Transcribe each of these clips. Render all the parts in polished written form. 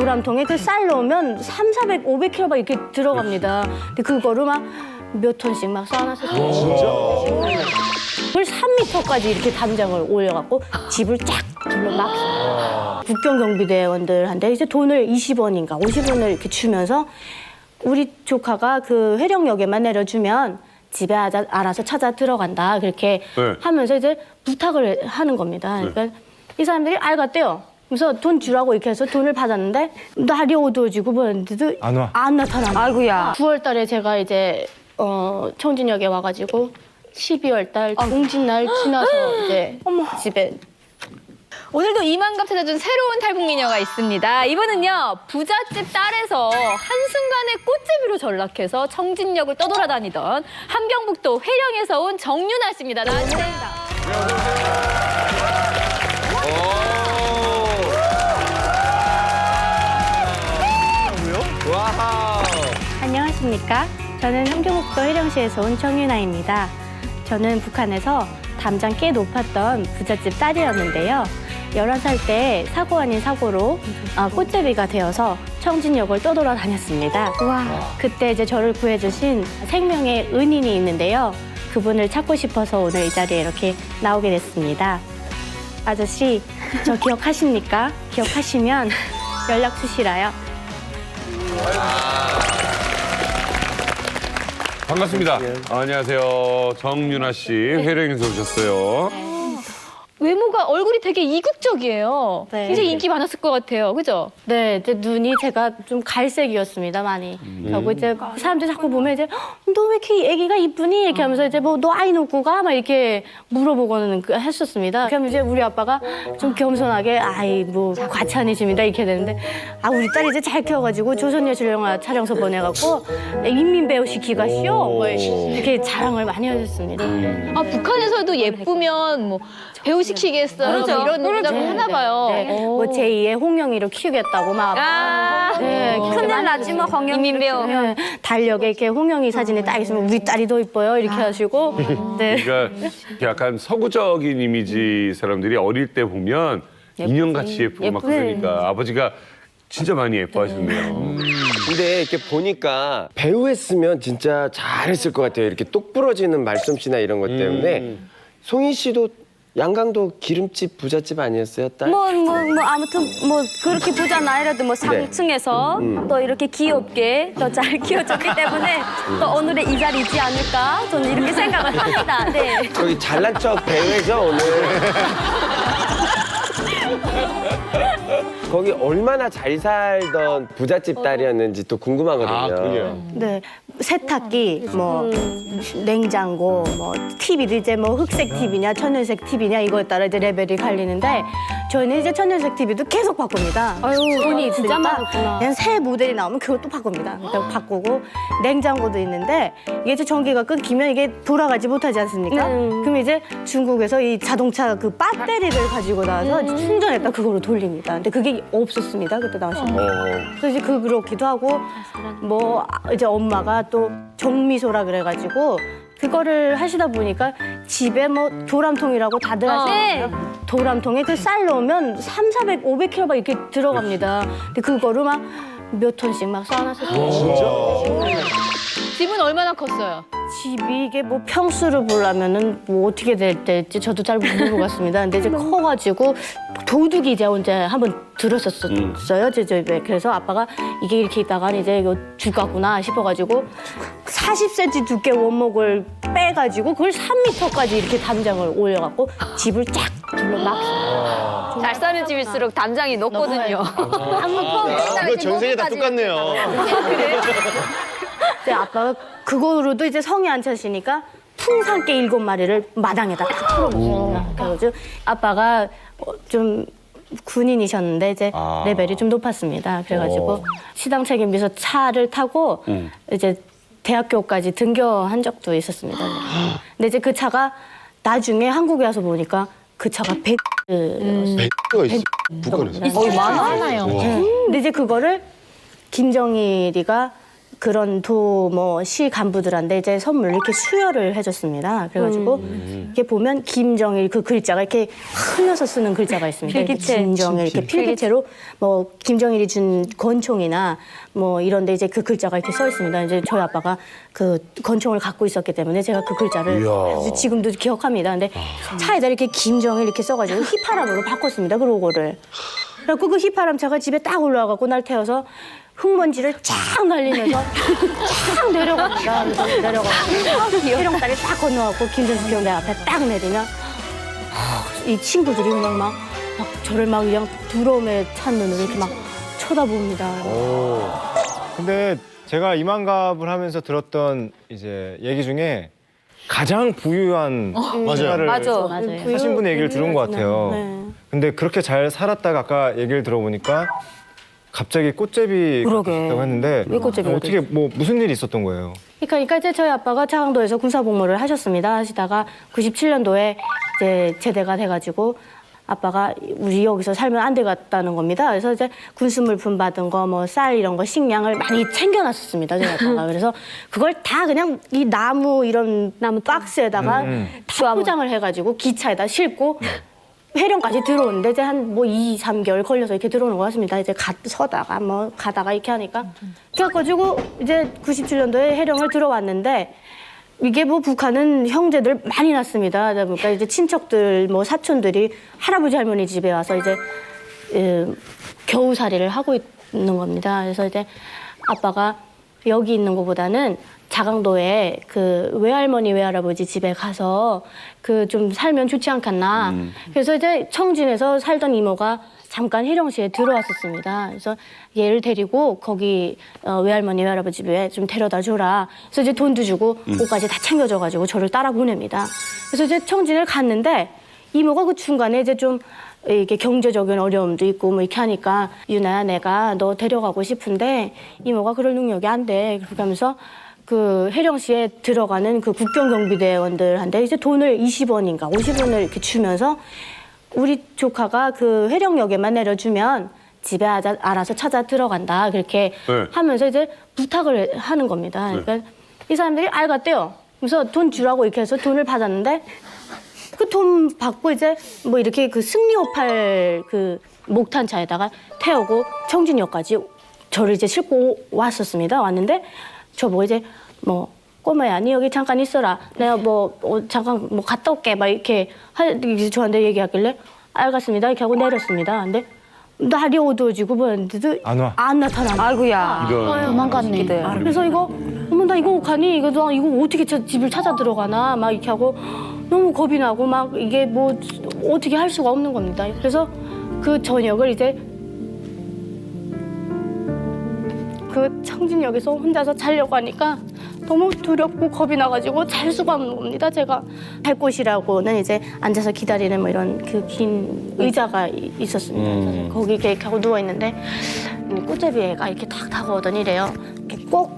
도람통에 그 쌀 넣으면 300, 400kg 막 이렇게 들어갑니다. 근데 그거를 막 몇 톤씩 막 쌓아놨었어요. 진짜? 그걸 3m까지 이렇게 담장을 올려갖고 집을 쫙 둘러막어요. 국경 경비대원들한테 이제 돈을 20원인가 50원을 이렇게 주면서 우리 조카가 그 회령역에만 내려주면 집에 알아서 찾아 들어간다 그렇게 네. 하면서 이제 부탁을 하는 겁니다. 그러니까 이 사람들이 알겠대요. 그래서 돈 주라고 이렇게 해서 돈을 받았는데 날이 어두워지고 보는데도 안 나타나는 거예요. 아이고야. 9월 달에 제가 이제 청진역에 와가지고 12월 달 공진날 지나서 이제 집에 오늘도 이만감 찾아준 새로운 탈북미녀가 있습니다. 이분은요, 부잣집 딸에서 한순간에 꽃제비로 전락해서 청진역을 떠돌아다니던 함경북도 회령에서 온 정윤아 씨입니다. 나와주세요. 안녕하십니까. 저는 함경북도 회령시에서 온 정윤아입니다. 저는 북한에서 담장 꽤 높았던 부잣집 딸이었는데요. 11살 때 사고 아닌 사고로 꽃제비가 되어서 청진역을 떠돌아다녔습니다. 그때 이제 저를 구해주신 생명의 은인이 있는데요. 그분을 찾고 싶어서 오늘 이 자리에 이렇게 나오게 됐습니다. 아저씨, 저 기억하십니까? 기억하시면 연락 주시라요. 반갑습니다. 안녕하세요. 정윤아 씨, 회령에서 오셨어요. 외모가 얼굴이 되게 이국적이에요. 네. 굉장히 인기 많았을 것 같아요. 그죠? 네, 이제 눈이 제가 좀 갈색이었습니다, 많이. 그리고 이제 사람들이 자꾸 보면 이제 너 왜 이렇게 애기가 이쁘니? 이렇게 하면서 이제 뭐 너 아이 놓고 가? 막 이렇게 물어보고는 했었습니다. 그럼 이제 우리 아빠가 좀 겸손하게 아이 뭐 과찬이십니다 이렇게 되는데 우리 딸이 이제 잘 키워가지고 조선예술영화 촬영소 보내갖고 인민 배우 시키가 쉬워 뭐 이렇게 자랑을 많이 해줬습니다. 북한에서도 예쁘면 뭐 배우 시키겠어요. 그렇죠. 이런 농담을 하나 봐요. 네. 뭐 제2의 홍영이로 키우겠다고 막. 네, 큰일 나지 뭐 홍영 인민 배우. 네, 달력에 이렇게 홍영이 사진에 딱 있으면 우리 딸이 더 이뻐요 이렇게 하시고. 네. 그러니까 약간 서구적인 이미지 사람들이 어릴 때 보면 인형같이 예쁘고 막 그러니까 아버지가 진짜 많이 예뻐하셨네요. 근데 이렇게 보니까 배우 했으면 진짜 잘했을 것 같아요. 이렇게 똑 부러지는 말솜씨나 이런 것 때문에. 송희 씨도 양강도 기름집 부잣집 아니었어요, 딸? 뭐 아무튼 뭐 그렇게 부자는 아니라도 뭐 상층에서 또 이렇게 귀엽게 또 잘 키워줬기 때문에 또 오늘의 이 자리 있지 않을까 저는 이렇게 생각을 합니다. 네. 거기 잘난 척 대회죠, 오늘. 거기 얼마나 잘 살던 부잣집 딸이었는지 또 궁금하거든요. 그래요? 네, 세탁기, 뭐 냉장고, 뭐 TV도 이제 뭐 흑색 TV냐 천연색 TV냐 이거에 따라 이제 레벨이 갈리는데 저희는 이제 천연색 TV도 계속 바꿉니다. 돈이 진짜 있으니까 많았구나. 그냥 새 모델이 나오면 그것도 바꿉니다. 그러니까 바꾸고 냉장고도 있는데 이게 이제 전기가 끊기면 이게 돌아가지 못하지 않습니까? 그럼 이제 중국에서 이 자동차 그 배터리를 가지고 나와서 충전했다 그거로 돌립니다. 근데 그게 없었습니다 그때 당시에. 그래서 이제 그렇기도 하고 뭐 이제 엄마가 또 정미소라 그래가지고 그거를 하시다 보니까 집에 뭐 도람통이라고 다들 하시잖아요. 도람통에 그 쌀 넣으면 300, 400kg 막 이렇게 들어갑니다. 근데 그거를 막 몇 톤씩 막 쌓아놨었어요. 집은 얼마나 컸어요? 집이 이게 뭐 평수를 보려면은 뭐 어떻게 될지 저도 잘 모르겠습니다. 근데 이제 커가지고 도둑이 이제 언제 한번 들었었어요 제 집에. 그래서 아빠가 이게 이렇게 있다가 이제 이거 죽었구나 싶어가지고 40cm 두께 원목을 빼가지고 그걸 3m까지 이렇게 담장을 올려갖고 집을 쫙 둘러막어요. 잘 사는 집일수록 담장이 높거든요. 이거 전생에 다 똑같네요. 근데 아빠가 그거로도 이제 성이 안 차시니까 풍산개 7마리를 마당에다 딱 풀어놓습니다. 그래가지고 아빠가 좀 군인이셨는데 이제 레벨이 좀 높았습니다. 그래가지고 시당 책임비서 차를 타고 이제 대학교까지 등교한 적도 있었습니다. 근데 이제 그 차가 나중에 한국에 와서 보니까 그 차가 벤츠였어요. 가 있어. 북한에서. 많아요. 근데 이제 그거를 김정일이가 그런 시 간부들한테 이제 선물 이렇게 수여를 해줬습니다. 그래가지고 이렇게 보면 김정일 그 글자가 이렇게 흘려서 쓰는 글자가 있습니다. 필기체. 김정일 이렇게 필기체로 뭐 김정일이 준 권총이나 뭐 이런데 이제 그 글자가 이렇게 써 있습니다. 이제 저희 아빠가 그 권총을 갖고 있었기 때문에 제가 그 글자를 이야. 아주 지금도 기억합니다. 근데 차에다 이렇게 김정일 이렇게 써가지고 휘파람으로 바꿨습니다. 그 로고를. 그래갖고 그 휘파람 차가 집에 딱 올라와갖고 날 태워서 흙먼지를 쫙 날리면서 쫙 내려갑니다. 그래서 내려가고 해령다리 딱 건너갖고 김준수 경대 앞에 딱 내리면 이 친구들이 그냥 막 저를 막 그냥 두려움에 찬 눈으로 이렇게 막 쳐다봅니다. 근데 제가 이만갑을 하면서 들었던 이제 얘기 중에 가장 부유한 생활을 맞아. 하신 분의 얘기를 들은 것 같아요. 네. 근데 그렇게 잘 살았다가 아까 얘기를 들어보니까 갑자기 꽃제비 그러게. 됐다고 했는데 왜 꽃제비가 어떻게 뭐 무슨 일이 있었던 거예요? 그러니까 이제 저희 아빠가 차강도에서 군사복무를 하셨습니다. 하시다가 97년도에 이제 제대가 돼가지고 아빠가 우리 여기서 살면 안 되겠다는 겁니다. 그래서 이제 군수물품 받은 거, 뭐 쌀 이런 거 식량을 많이 챙겨놨었습니다. 저희 아빠가. 그래서 그걸 다 그냥 이 나무 이런 나무 박스에다가 다 포장을 해가지고 기차에다 싣고 회령까지 들어오는데 이제 한 뭐 2, 3개월 걸려서 이렇게 들어오는 것 같습니다. 이제 서다가 뭐 가다가 이렇게 하니까. 그래가지고 이제 97년도에 해령을 들어왔는데 이게 뭐 북한은 형제들 많이 났습니다. 그러니까 이제 친척들 뭐 사촌들이 할아버지 할머니 집에 와서 이제 겨우살이를 하고 있는 겁니다. 그래서 이제 아빠가 여기 있는 것보다는 자강도에 그 외할머니 외할아버지 집에 가서 그 좀 살면 좋지 않겠나. 그래서 이제 청진에서 살던 이모가 잠깐 해령시에 들어왔었습니다. 그래서 얘를 데리고 거기 외할머니 외할아버지 집에 좀 데려다 줘라. 그래서 이제 돈도 주고 옷까지 다 챙겨줘가지고 저를 따라 보냅니다. 그래서 이제 청진을 갔는데 이모가 그 중간에 이제 좀 이게 경제적인 어려움도 있고 뭐 이렇게 하니까 유나야 내가 너 데려가고 싶은데 이모가 그럴 능력이 안 돼. 그렇게 하면서 그 해령시에 들어가는 그 국경경비대원들한테 이제 돈을 20원인가 50원을 이렇게 주면서 우리 조카가 그 해령역에만 내려주면 집에 알아서 찾아 들어간다. 그렇게 네. 하면서 이제 부탁을 하는 겁니다. 그러니까 이 사람들이 알겠대요. 그래서 돈 주라고 이렇게 해서 돈을 받았는데 그 돈 받고 이제 뭐 이렇게 그 승리호팔 그 목탄차에다가 태우고 청진역까지 저를 이제 싣고 왔었습니다. 왔는데 저보고 이제 뭐 꼬마야, 니 여기 잠깐 있어라. 내가 뭐 잠깐 뭐 갔다 올게. 막 이렇게 저한테 얘기하길래 알겠습니다. 이렇게 하고 내렸습니다. 근데 날이 어두워지고 보였는데도 안 나타나. 아이고야. 이런. 도망갔네. 그래서 이거 어머 나 이거 어떡하니? 이거 어떻게 집을 찾아 들어가나? 막 이렇게 하고 너무 겁이 나고 막 이게 뭐 어떻게 할 수가 없는 겁니다. 그래서 그 저녁을 이제 그 청진역에서 혼자서 자려고 하니까 너무 두렵고 겁이 나가지고 잘 수가 없는 겁니다. 제가 갈 곳이라고는 이제 앉아서 기다리는 뭐 이런 그 긴 의자가 있었습니다. 그래서 거기 이렇게 하고 누워 있는데 꽃제비 애가 이렇게 탁 다가오더니 이래요. 이렇게 꼭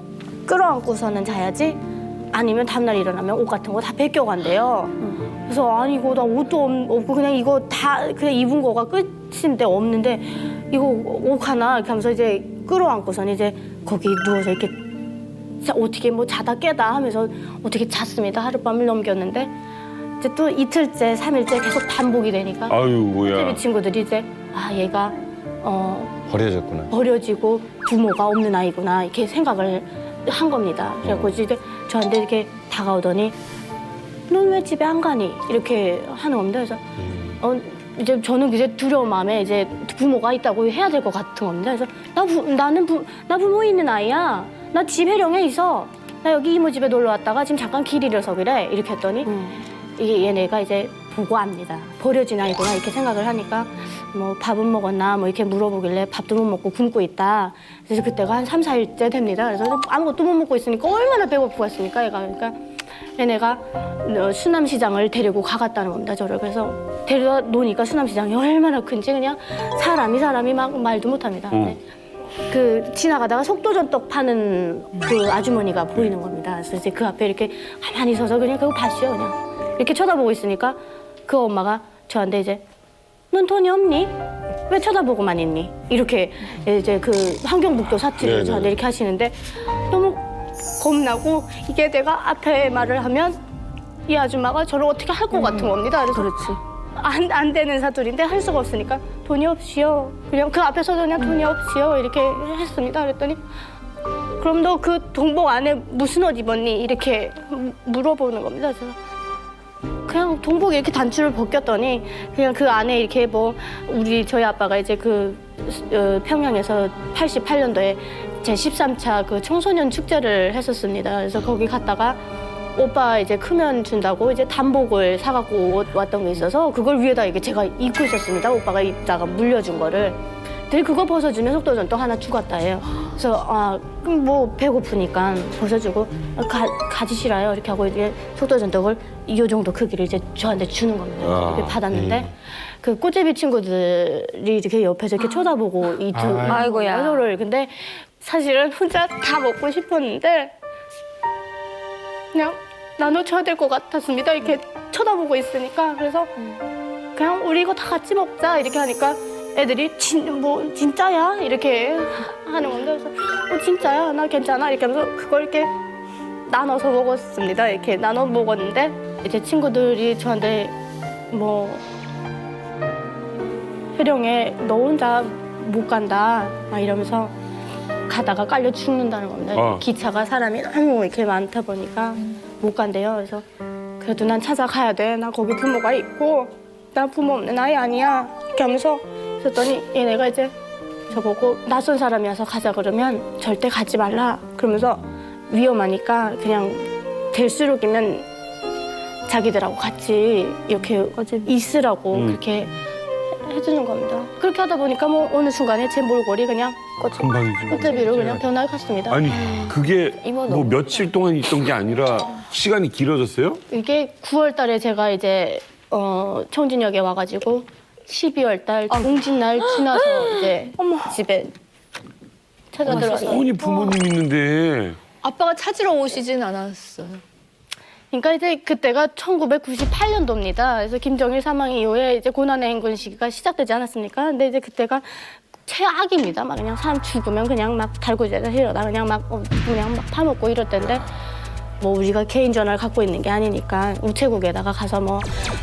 끌어안고서는 자야지. 아니면 다음날 일어나면 옷 같은 거 다 벗겨간대요. 그래서 아니 이거 나 옷도 없고 그냥 이거 다 그냥 입은 거가 끝인데 없는데 이거 옷 하나 이렇게 하면서 이제 끌어안고서는 이제 거기 누워서 이렇게 어떻게 뭐 자다 깨다 하면서 어떻게 잤습니다. 하룻밤을 넘겼는데 이제 또 이틀째, 3일째 계속 반복이 되니까 아유 뭐야. TV 친구들이 이제 얘가 버려졌구나. 버려지고 부모가 없는 아이구나 이렇게 생각을 한 겁니다. 그래갖고 이제 저한테 이렇게 다가오더니 넌 왜 집에 안 가니? 이렇게 하는 겁니다. 그래서 이제 저는 이제 두려운 마음에 이제 부모가 있다고 해야 될 것 같은 겁니다. 그래서 나 부모 있는 아이야. 나 집 해령에 있어. 나 여기 이모 집에 놀러 왔다가 지금 잠깐 길 잃어서 그래. 이렇게 했더니 이게 얘네가 이제 보고 압니다. 버려진 아이구나 이렇게 생각을 하니까 뭐 밥은 먹었나 뭐 이렇게 물어보길래 밥도 못 먹고 굶고 있다. 그래서 그때가 한 3, 4일째 됩니다. 그래서 아무것도 못 먹고 있으니까 얼마나 배고프겠습니까 얘가. 그러니까 얘네가 수남시장을 데리고 가갔다는 겁니다. 저를. 그래서 데려다 놓으니까 수남시장이 얼마나 큰지 그냥 사람이 막 말도 못합니다. 네. 그 지나가다가 속도전떡 파는 그 아주머니가 보이는 겁니다. 그래서 이제 그 앞에 이렇게 가만히 서서 그냥 그거 봤어요. 그냥 이렇게 쳐다보고 있으니까 그 엄마가 저한테 이제 넌 돈이 없니? 왜 쳐다보고만 있니? 이렇게 이제 그 환경북도 사투리를 저한테 이렇게 하시는데 너무 겁나고 이게 내가 앞에 말을 하면 이 아줌마가 저를 어떻게 할 것 같은 겁니다. 그래서 그렇지. 안 되는 사투리인데 할 수가 없으니까 돈이 없이요. 그냥 그 앞에서도 그냥 돈이 없이요 이렇게 했습니다. 그랬더니 그럼 너 그 동복 안에 무슨 옷 입었니? 이렇게 물어보는 겁니다. 제가 그냥 동복 이렇게 단추를 벗겼더니 그냥 그 안에 이렇게 뭐 저희 아빠가 이제 그 평양에서 88년도에 제 13차 그 청소년 축제를 했었습니다. 그래서 거기 갔다가 오빠 이제 크면 준다고 이제 단복을 사갖고 왔던 게 있어서 그걸 위에다 이게 제가 입고 있었습니다. 오빠가 입다가 물려준 거를. 근데 그거 벗어주면 속도전도 하나 주겠다 해요. 그래서 그럼 뭐 배고프니까 벗어주고 가지시라요 이렇게 하고 이제 속도전독을 이 정도 크기를 이제 저한테 주는 겁니다. 이렇게 받았는데 그 꽃제비 친구들이 이렇게 옆에서 이렇게 쳐다보고 아이고야. 저를 근데 사실은 혼자 다 먹고 싶었는데 그냥 나눠줘야 될 것 같았습니다. 이렇게 쳐다보고 있으니까 그래서 그냥 우리 이거 다 같이 먹자 이렇게 하니까 애들이 진짜야 이렇게 하는 건데 그래서 진짜야 나 괜찮아 이렇게 하면서 그걸 이렇게 나눠서 먹었습니다. 이렇게 나눠 먹었는데 이제 친구들이 저한테 뭐 혜령에 너 혼자 못 간다 막 이러면서 가다가 깔려 죽는다는 겁니다. 기차가 사람이 너무 이렇게 많다 보니까 못 간대요. 그래서 그래도 난 찾아가야 돼. 나 거기 부모가 있고 나 부모 없는 아이 아니야. 이렇게 하면서 그랬더니 얘네가 이제 저보고 낯선 사람이어서 가자 그러면 절대 가지 말라. 그러면서 위험하니까 그냥 될수록이면 자기들하고 같이 이렇게 있으라고 그렇게 해주는 겁니다. 그렇게 하다 보니까 뭐 어느 순간에 제 몰골이 그냥 꽃제비로 그냥 변화했습니다. 아니 그게 뭐 며칠 동안 있던 게 아니라 시간이 길어졌어요? 이게 9월 달에 제가 이제 청진역에 와가지고 12월 달 공진날 지나서 이제 집에 찾아 들어왔어요. 아니 부모님 있는데 아빠가 찾으러 오시진 않았어요. 그러니까 이제 그때가 1998년도입니다. 그래서 김정일 사망 이후에 이제 고난의 행군 시기가 시작되지 않았습니까? 근데 이제 그때가 최악입니다. 막 그냥 사람 죽으면 그냥 막 달구지에다 실어다 그냥 막 파먹고 이럴 텐데 뭐 우리가 개인 전화를 갖고 있는 게 아니니까 우체국에다가 가서 뭐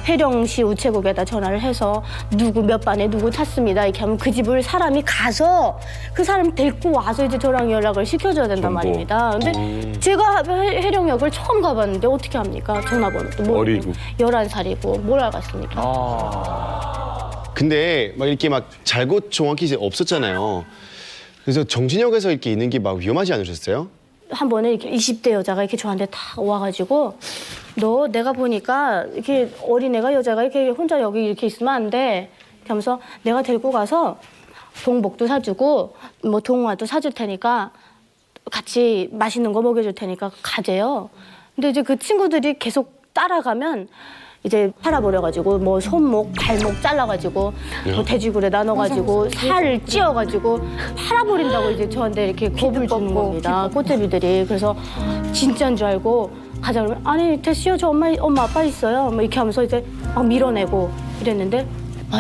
혜령시 우체국에다 전화를 해서 누구 몇 반에 누구 탔습니다 이렇게 하면 그 집을 사람이 가서 그 사람 데리고 와서 이제 저랑 연락을 시켜줘야 된단 말입니다. 근데 제가 혜령역을 처음 가봤는데 어떻게 합니까? 전화번호도 모르고 어리고. 11살이고 뭘 알겠습니까? 근데 막 이렇게 막 잘못 정확히 이제 없었잖아요. 그래서 정진역에서 이렇게 있는 게 막 위험하지 않으셨어요? 한 번에 이렇게 20대 여자가 이렇게 저한테 다 와가지고 너 내가 보니까 이렇게 어린애가 여자가 이렇게 혼자 여기 이렇게 있으면 안 돼. 이렇게 하면서 내가 데리고 가서 동복도 사주고 뭐 동화도 사줄 테니까 같이 맛있는 거 먹여줄 테니까 가재요. 근데 이제 그 친구들이 계속 따라가면 이제 팔아버려가지고 뭐 손목, 발목 잘라가지고 뭐 돼지굴에 나눠가지고 살을 찧어가지고 팔아버린다고 이제 저한테 이렇게 겁을 주는 겁니다. 꽃제비들이. 그래서 진짜인 줄 알고 가자 그러면 아니 됐어요. 저 엄마 아빠 있어요. 뭐 이렇게 하면서 이제 막 밀어내고 이랬는데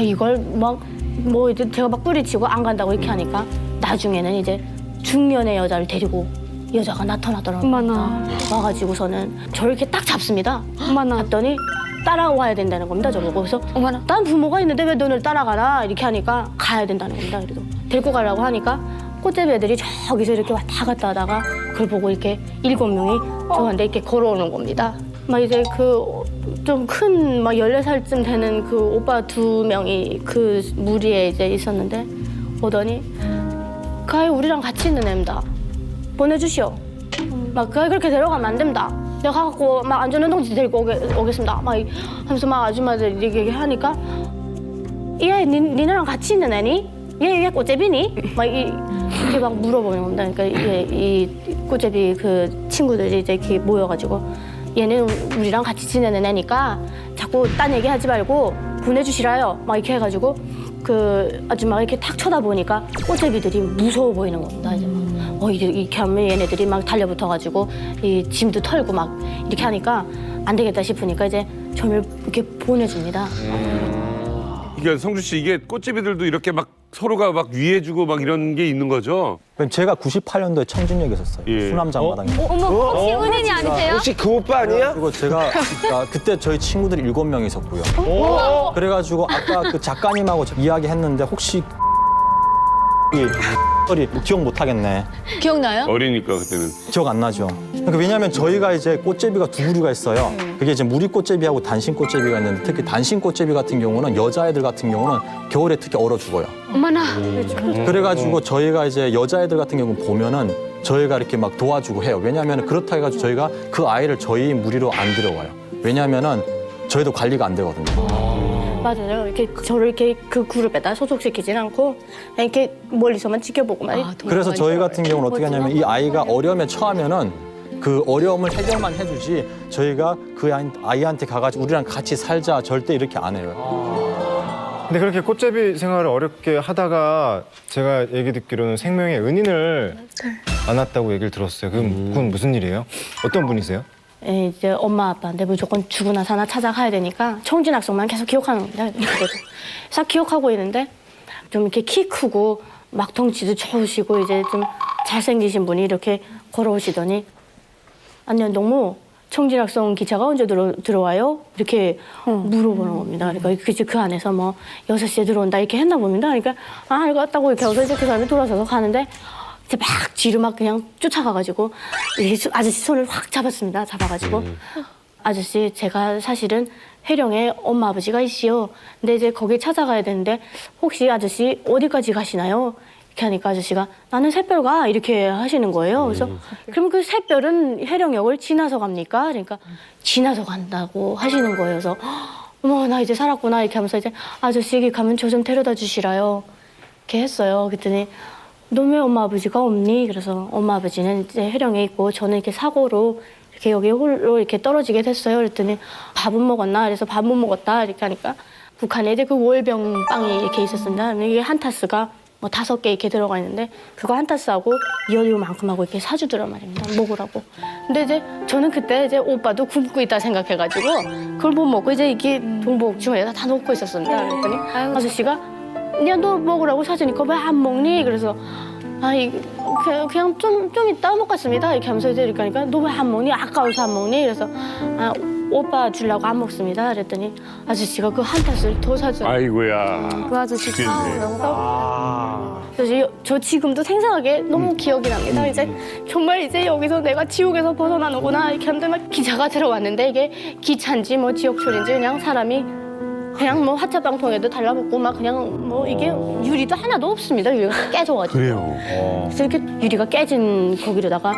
이걸 막 뭐 이제 제가 막 뿌리치고 안 간다고 이렇게 하니까 나중에는 이제 중년의 여자를 데리고 여자가 나타나더라고요. 어머나. 와가지고서는 저를 이렇게 딱 잡습니다. 봤더니 따라와야 된다는 겁니다. 저보고. 그래서 난 부모가 있는데 왜 너를 따라가나 이렇게 하니까 가야 된다는 겁니다. 그래도 데리고 가라고 하니까 꽃제비 애들이 저기서 이렇게 왔다 갔다 하다가 그걸 보고 이렇게 7명이 저한테 이렇게 걸어오는 겁니다. 막 이제 그 좀 큰 막 14살쯤 되는 그 오빠 2명이 그 무리에 이제 있었는데 오더니 가히 우리랑 같이 있는 애입니다. 보내주시오. 막 그렇게 데려가면 안 됩니다. 내가 가갖고 막 안전운동지 데리고 오겠습니다. 막 하면서 막 아줌마들 이렇게 하니까 얘 니네랑 같이 있는 애니? 얘 꽃제비니? 막 이렇게 막 물어보는 겁니다. 그러니까 이 꽃제비 그 친구들이 이제 이렇게 모여가지고 얘는 우리랑 같이 지내는 애니까 자꾸 딴 얘기하지 말고 보내주시라요. 막 이렇게 해가지고 그 아줌마가 이렇게 탁 쳐다보니까 꽃제비들이 무서워 보이는 겁니다. 이제 막 이렇게 하면 얘네들이 막 달려붙어가지고 이 짐도 털고 막 이렇게 하니까 안 되겠다 싶으니까 이제 저를 이렇게 보내줍니다. 그러니까 성주 씨 이게 꽃제비들도 이렇게 막 서로가 막 위해주고 막 이런 게 있는 거죠? 그럼 제가 98년도에 청진역에 있었어요. 예. 수남장마당에. 어머, 혹시 은인이 아니세요? 혹시 그 오빠 아니야? 그리고 제가 그때 저희 친구들이 7명 있었고요. 그래가지고 아까 그 작가님하고 이야기했는데 혹시 소리 기억 못 하겠네. 기억나요? 어리니까 그때는. 기억 안 나죠. 그러니까 왜냐하면 저희가 이제 꽃제비가 두 부류가 있어요. 그게 이제 무리 꽃제비하고 단신 꽃제비가 있는데 특히 단신 꽃제비 같은 경우는 여자애들 같은 경우는 겨울에 특히 얼어 죽어요. 어머나. 그래가지고 저희가 이제 여자애들 같은 경우 보면은 저희가 이렇게 막 도와주고 해요. 왜냐하면 그렇다 해가지고 저희가 그 아이를 저희 무리로 안 들여와요. 왜냐하면은 저희도 관리가 안 되거든요. 맞아요. 이렇게 저를 이렇게 그 그룹에다 소속시키진 않고 그냥 이렇게 멀리서만 지켜보고만. 그래서 저희 같은 경우는 어떻게 하냐면 이 아이가 어려움에 처하면은 그 어려움을 해결만 해주지 저희가 그 아이한테 가가지고 우리랑 같이 살자 절대 이렇게 안 해요. 근데 그렇게 꽃제비 생활을 어렵게 하다가 제가 얘기 듣기로는 생명의 은인을 만났다고 얘기를 들었어요. 그건 무슨 일이에요? 어떤 분이세요? 예, 이제 엄마 아빠한테 무조건 죽으나 사나 찾아가야 되니까 청진학생만 계속 기억하는 겁니다. 그래도 싹 기억하고 있는데 좀 이렇게 키 크고 막 덩치도 좋으시고 이제 좀 잘생기신 분이 이렇게 걸어오시더니 안녕동무 청진학생 기차가 언제 들어와요? 이렇게 물어보는 겁니다. 그러니까 그 안에서 뭐 6시에 들어온다 이렇게 했나 봅니다. 그러니까 알겠다고 이렇게 해서 이제 그 사람이 돌아서서 가는데 이제 막 뒤로 막 그냥 쫓아가가지고 아저씨 손을 확 잡았습니다. 잡아가지고 아저씨 제가 사실은 해령에 엄마 아버지가 있시요. 근데 이제 거기 찾아가야 되는데 혹시 아저씨 어디까지 가시나요? 이렇게 하니까 아저씨가 나는 샛별 가 이렇게 하시는 거예요. 그래서 그럼 그 샛별은 해령역을 지나서 갑니까? 그러니까 지나서 간다고 하시는 거예요. 그래서 어머 나 이제 살았구나 이렇게 하면서 이제 아저씨 여기 가면 저 좀 데려다 주시라요. 이렇게 했어요. 그랬더니 너 왜 엄마 아버지가 없니? 그래서 엄마 아버지는 이제 해령에 있고 저는 이렇게 사고로 이렇게 여기 홀로 이렇게 떨어지게 됐어요. 그랬더니 밥은 먹었나? 그래서 밥 못 먹었다 이렇게 하니까 북한에 이제 그 월병 빵이 이렇게 있었습니다. 이게 한 타스가 뭐 5개 이렇게 들어가 있는데 그거 한 타스하고 요만큼하고 이렇게 사주더란 말입니다. 먹으라고. 근데 이제 저는 그때 이제 오빠도 굶고 있다 생각해가지고 그걸 못 먹고 이제 이게 동복 주머니에다 다 놓고 있었습니다. 그랬더니 아저씨가 야 너 먹으라고 사주니까 왜 안 먹니? 그래서 그냥 좀 이따 먹겠습니다. 이렇게 하면서 이제 이렇게 하니까 너 왜 안 먹니? 아까워서 안 먹니? 그래서 오빠 주려고 안 먹습니다. 그랬더니 아저씨가 그 한 탓을 더 사줘요. 아이고야. 그 아저씨 그랬네. 그래서 저 지금도 생생하게 너무 기억이 납니다. 이제 정말 이제 여기서 내가 지옥에서 벗어나는구나 이렇게 하는데 막 기차가 들어왔는데 이게 기차인지 뭐 지옥철인지 그냥 사람이 그냥 뭐 화차방통에도 달라붙고 막 그냥 뭐 이게 유리도 하나도 없습니다. 유리가 깨져가지고. 그래요. 그래서 이렇게 유리가 깨진 거기로다가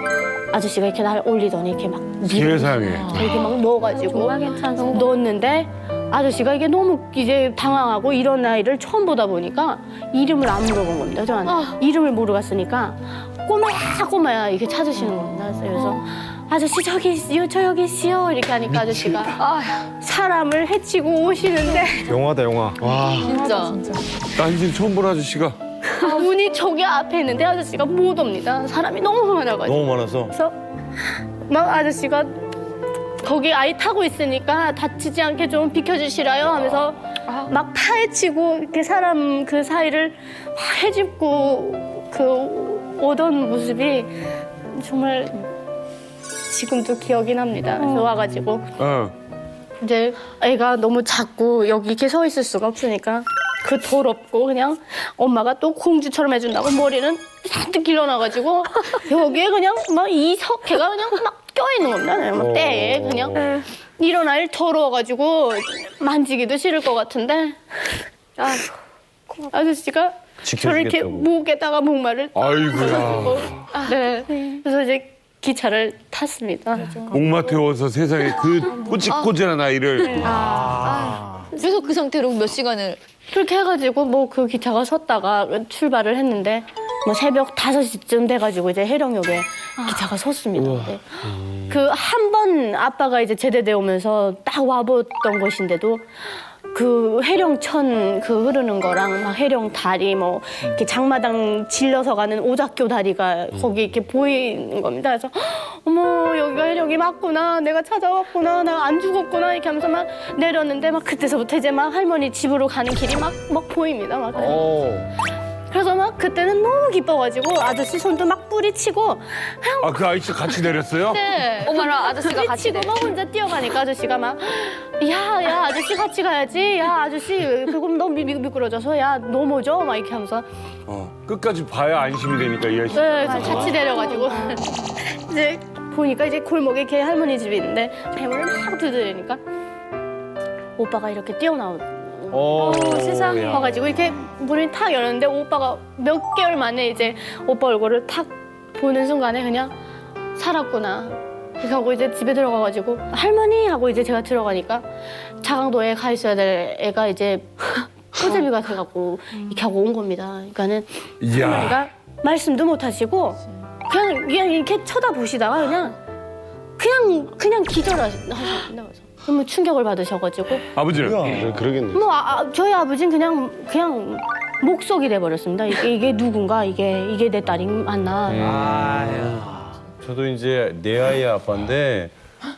아저씨가 이렇게 날 올리더니 이렇게 막 세상에. 이렇게 막 넣어가지고 정말 괜찮소. 넣었는데 아저씨가 이게 너무 이제 당황하고 이런 아이를 처음 보다 보니까 이름을 안 물어본 겁니다. 저한테 이름을 모르겠으니까 꼬마야 이렇게 찾으시는 겁니다. 그래서 아저씨 저기 있어요, 저 여기 있어요 이렇게 하니까 아저씨가 사람을 해치고 오시는데 영화다 영화. 진짜. 난진 처음 본 아저씨가. 문이 저기 앞에 있는데 아저씨가 못 옵니다. 사람이 너무 많아가지고. 너무 많아서. 그래서 막 아저씨가 거기 아이 타고 있으니까 다치지 않게 좀 비켜주시라요 하면서 막 파헤치고 이렇게 사람 그 사이를 막 헤집고 그 오던 모습이 정말 지금도 기억이 납니다. 그래서 와가지고 이제 애가 너무 작고 여기 이렇게 서 있을 수가 없으니까 그 더럽고 그냥 엄마가 또 공주처럼 해준다고 머리는 잔뜩 길러놔가지고 여기에 그냥 막 이석회가 그냥 막 껴있는 겁니다. 그냥 막 때에 그냥 이런 아이를 더러워가지고 만지기도 싫을 것 같은데 아저씨가 저를 이렇게 목에다가 목마를 아이고야. 네. 그래서 이제 기차를 탔습니다. 목마 태워서 세상에 그 꼬질꼬질한 아이를. 그래서 그 상태로 몇 시간을. 그렇게 해가지고 뭐 그 기차가 섰다가 출발을 했는데 뭐 새벽 5시쯤 돼가지고 이제 해령역에 기차가 섰습니다. 네. 그 한 번 아빠가 이제 제대돼 오면서 딱 와봤던 곳인데도 그 해령천 그 흐르는 거랑 막 해령 다리 뭐 이렇게 장마당 질러서 가는 오작교 다리가 거기 이렇게 보이는 겁니다. 그래서 어머 여기가 해령이 맞구나, 내가 찾아왔구나, 내가 안 죽었구나 이렇게 하면서 막 내렸는데 막 그때서부터 이제 막 할머니 집으로 가는 길이 막 보입니다. 막 그래서 막 그때는 너무 기뻐가지고 아저씨 손도 막 뿌리치고 아, 그 아저씨 같이 내렸어요? 네. 어머나 아저씨가 같이 뿌리치고 막 혼자 뛰어가니까 아저씨가 막 야 아저씨 같이 가야지. 야 아저씨 그럼 너무 미끄러져서 야 넘어져 막 이렇게 하면서 끝까지 봐야 안심이 되니까 이 아저씨. 네, 그래서 같이 내려가지고 이제 보니까 이제 골목에 걔 할머니 집이 있는데 배문을 막 두드리니까 오빠가 이렇게 뛰어나오고 세상에. 와가지고 이렇게 문을 탁 열었는데 오빠가 몇 개월 만에 이제 오빠 얼굴을 탁 보는 순간에 그냥 살았구나. 그렇게 하고 이제 집에 들어가가지고 할머니 하고 이제 제가 들어가니까 자강도에 가 있어야 될 애가 이제 호재비가 돼갖고 이렇게 하고 온 겁니다. 그러니까는 이야. 할머니가 말씀도 못 하시고 그냥 이렇게 쳐다보시다가 그냥 기절하셨나 봐서 너무 충격을 받으셔가지고 아버지는? 그러겠네. 뭐 저희 아버지는 그냥 목속이 돼 버렸습니다. 이게 누군가 이게 내 딸이 맞나? 저도 이제 내 아이의 아빠인데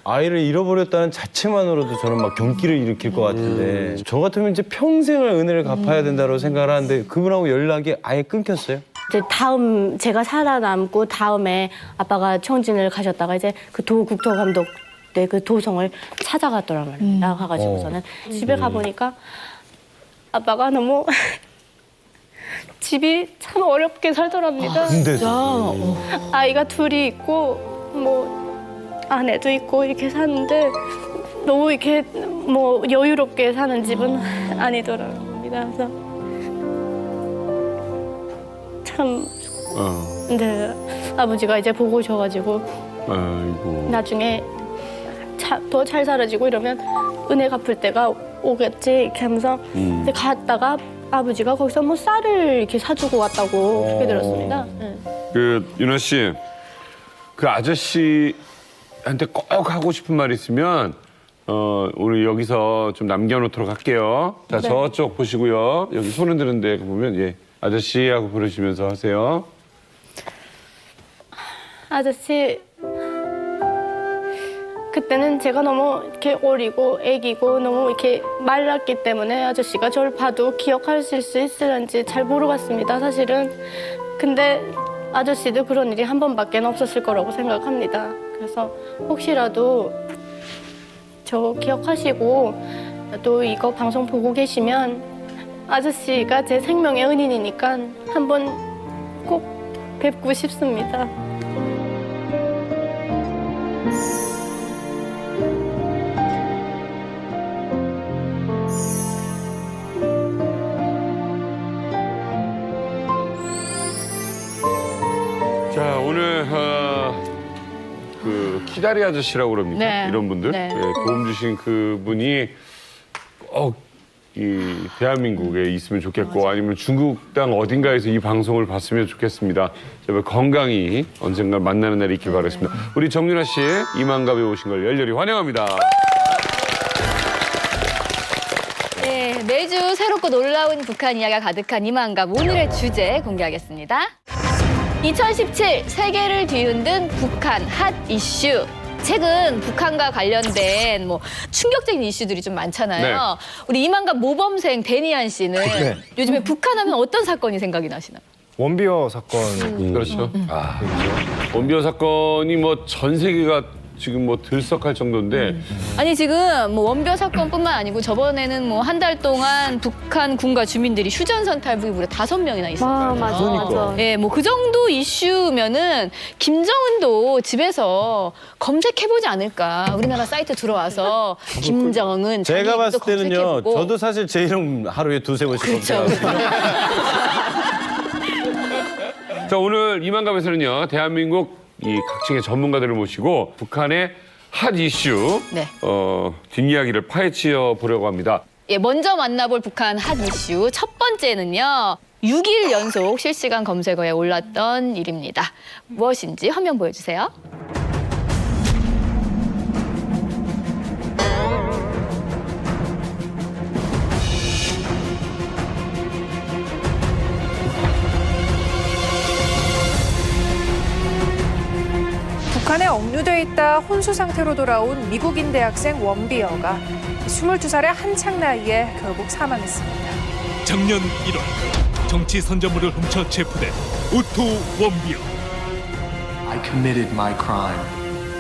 아이를 잃어버렸다는 자체만으로도 저는 막 경기를 일으킬 것 같은데 저 같으면 이제 평생을 은혜를 갚아야 된다고 생각을 하는데 그분하고 연락이 아예 끊겼어요. 이제 제가 살아남고 다음에 아빠가 청진을 가셨다가 이제 그 국토감독 때 그 도성을 찾아갔더라고요. 나가가지고서는 집에 가 보니까 아빠가 너무 집이 참 어렵게 살더랍니다. 아이가 둘이 있고 뭐 아내도 있고 이렇게 사는데 너무 이렇게 뭐 여유롭게 사는 집은 아니더랍니다. 그래서 참 근데 아버지가 이제 보고 오셔가지고 아이고. 나중에 더 잘 살아지고 이러면 은혜 갚을 때가 오겠지 이렇게 하면서 이제 갔다가 아버지가 거기서 뭐 쌀을 이렇게 사주고 왔다고 그렇게 들었습니다. 네. 그 윤아 씨, 그 아저씨한테 꼭 하고 싶은 말 있으면 오늘 여기서 좀 남겨놓도록 할게요. 자, 네. 저쪽 보시고요. 여기 손 흔드는 데 보면 아저씨하고 부르시면서 하세요. 아저씨 그때는 제가 너무 이렇게 어리고 애기고 너무 이렇게 말랐기 때문에 아저씨가 저를 봐도 기억하실 수 있을런지 잘 모르겠습니다, 사실은. 근데 아저씨도 그런 일이 한 번밖에 없었을 거라고 생각합니다. 그래서 혹시라도 저 기억하시고 또 이거 방송 보고 계시면 아저씨가 제 생명의 은인이니까 한번 꼭 뵙고 싶습니다. 자, 오늘 그 키다리 아저씨라고 그럽니까? 네. 이런 분들 네. 도움 주신 그분이 이 대한민국에 있으면 좋겠고 아니면 중국 땅 어딘가에서 이 방송을 봤으면 좋겠습니다. 제발 건강히 언젠가 만나는 날이 있길 바라겠습니다. 우리 정윤아 씨 이만갑에 오신 걸 열렬히 환영합니다. 네, 매주 새롭고 놀라운 북한 이야기가 가득한 이만갑 오늘의 주제 공개하겠습니다. 2017 세계를 뒤흔든 북한 핫 이슈. 최근 북한과 관련된 뭐 충격적인 이슈들이 좀 많잖아요. 네. 우리 이만갑 모범생 데니안 씨는 네. 요즘에 북한 하면 어떤 사건이 생각이 나시나요? 원비어 사건. 그렇죠. 원비어 사건이 뭐 전 세계가 지금 뭐 들썩할 정도인데 아니 지금 뭐 원비어 사건뿐만 아니고 저번에는 뭐 한 달 동안 북한 군과 주민들이 휴전선 탈북이 무려 5명이나 있었어요. 맞아. 예, 뭐 그 정도 이슈면은 김정은도 집에서 검색해보지 않을까. 우리나라 사이트 들어와서 김정은 제가 자기 봤을 이름도 때는요. 검색해보고. 저도 사실 제 이름 하루에 2-3번씩 그렇죠. 검색하거든요. 자, 오늘 이만갑에서는요 대한민국 이 각층의 전문가들을 모시고 북한의 핫 이슈 네. 뒷이야기를 파헤쳐 보려고 합니다. 예, 먼저 만나볼 북한 핫 이슈 첫 번째는요. 6일 연속 실시간 검색어에 올랐던 일입니다. 무엇인지 화면 보여주세요. 북한에 억류돼 있다 혼수 상태로 돌아온 미국인 대학생 원비어가 22살의 한창 나이에 결국 사망했습니다. 작년 1월 정치 선전물을 훔쳐 체포된 오토 원비어. I committed my crime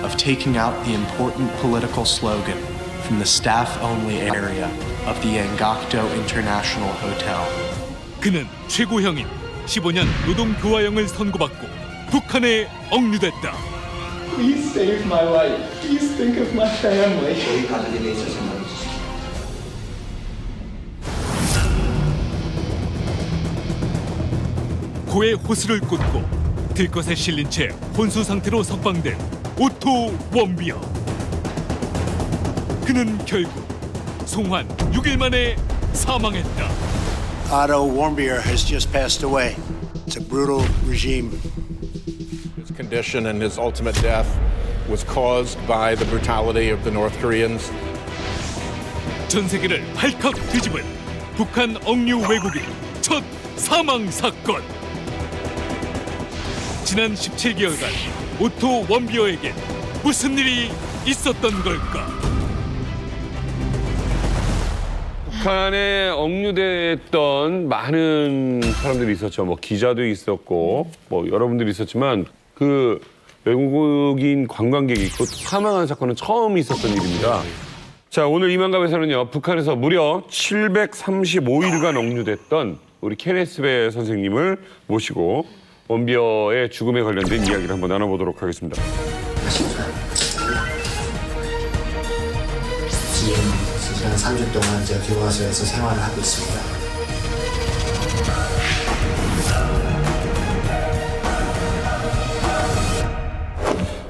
of taking out the important political slogan from the staff-only area of the Angakdo International Hotel. 그는 최고형인 15년 노동교화형을 선고받고 북한에 억류됐다. Please save my life. Please think of my family. 코에 호스를 꽂고 들것에 실린 채 혼수 상태로 석방된 오토 원비어. 그는 결국 송환 6일 만에 사망했다. Otto Warmbier has just passed away. It's a brutal regime. His condition and his ultimate death was caused by the brutality of the North Koreans. 전 세계를 발칵 뒤집은 북한 억류 외국인 첫 사망 사건. 지난 17개월간 오토 원비어에겐 무슨 일이 있었던 걸까? 북한에 억류됐던 많은 사람들이 있었죠. 뭐 기자도 있었고, 뭐 여러분들이 있었지만 그 외국인 관광객이 있고 사망한 사건은 처음 있었던 일입니다. 자, 오늘 이만갑에서는요, 북한에서 무려 735일간 억류됐던 우리 케네스 배 선생님을 모시고 원비어의 죽음에 관련된 이야기를 한번 나눠보도록 하겠습니다. 지금 3주 동안 제가 교과서에서 생활을 하고 있습니다.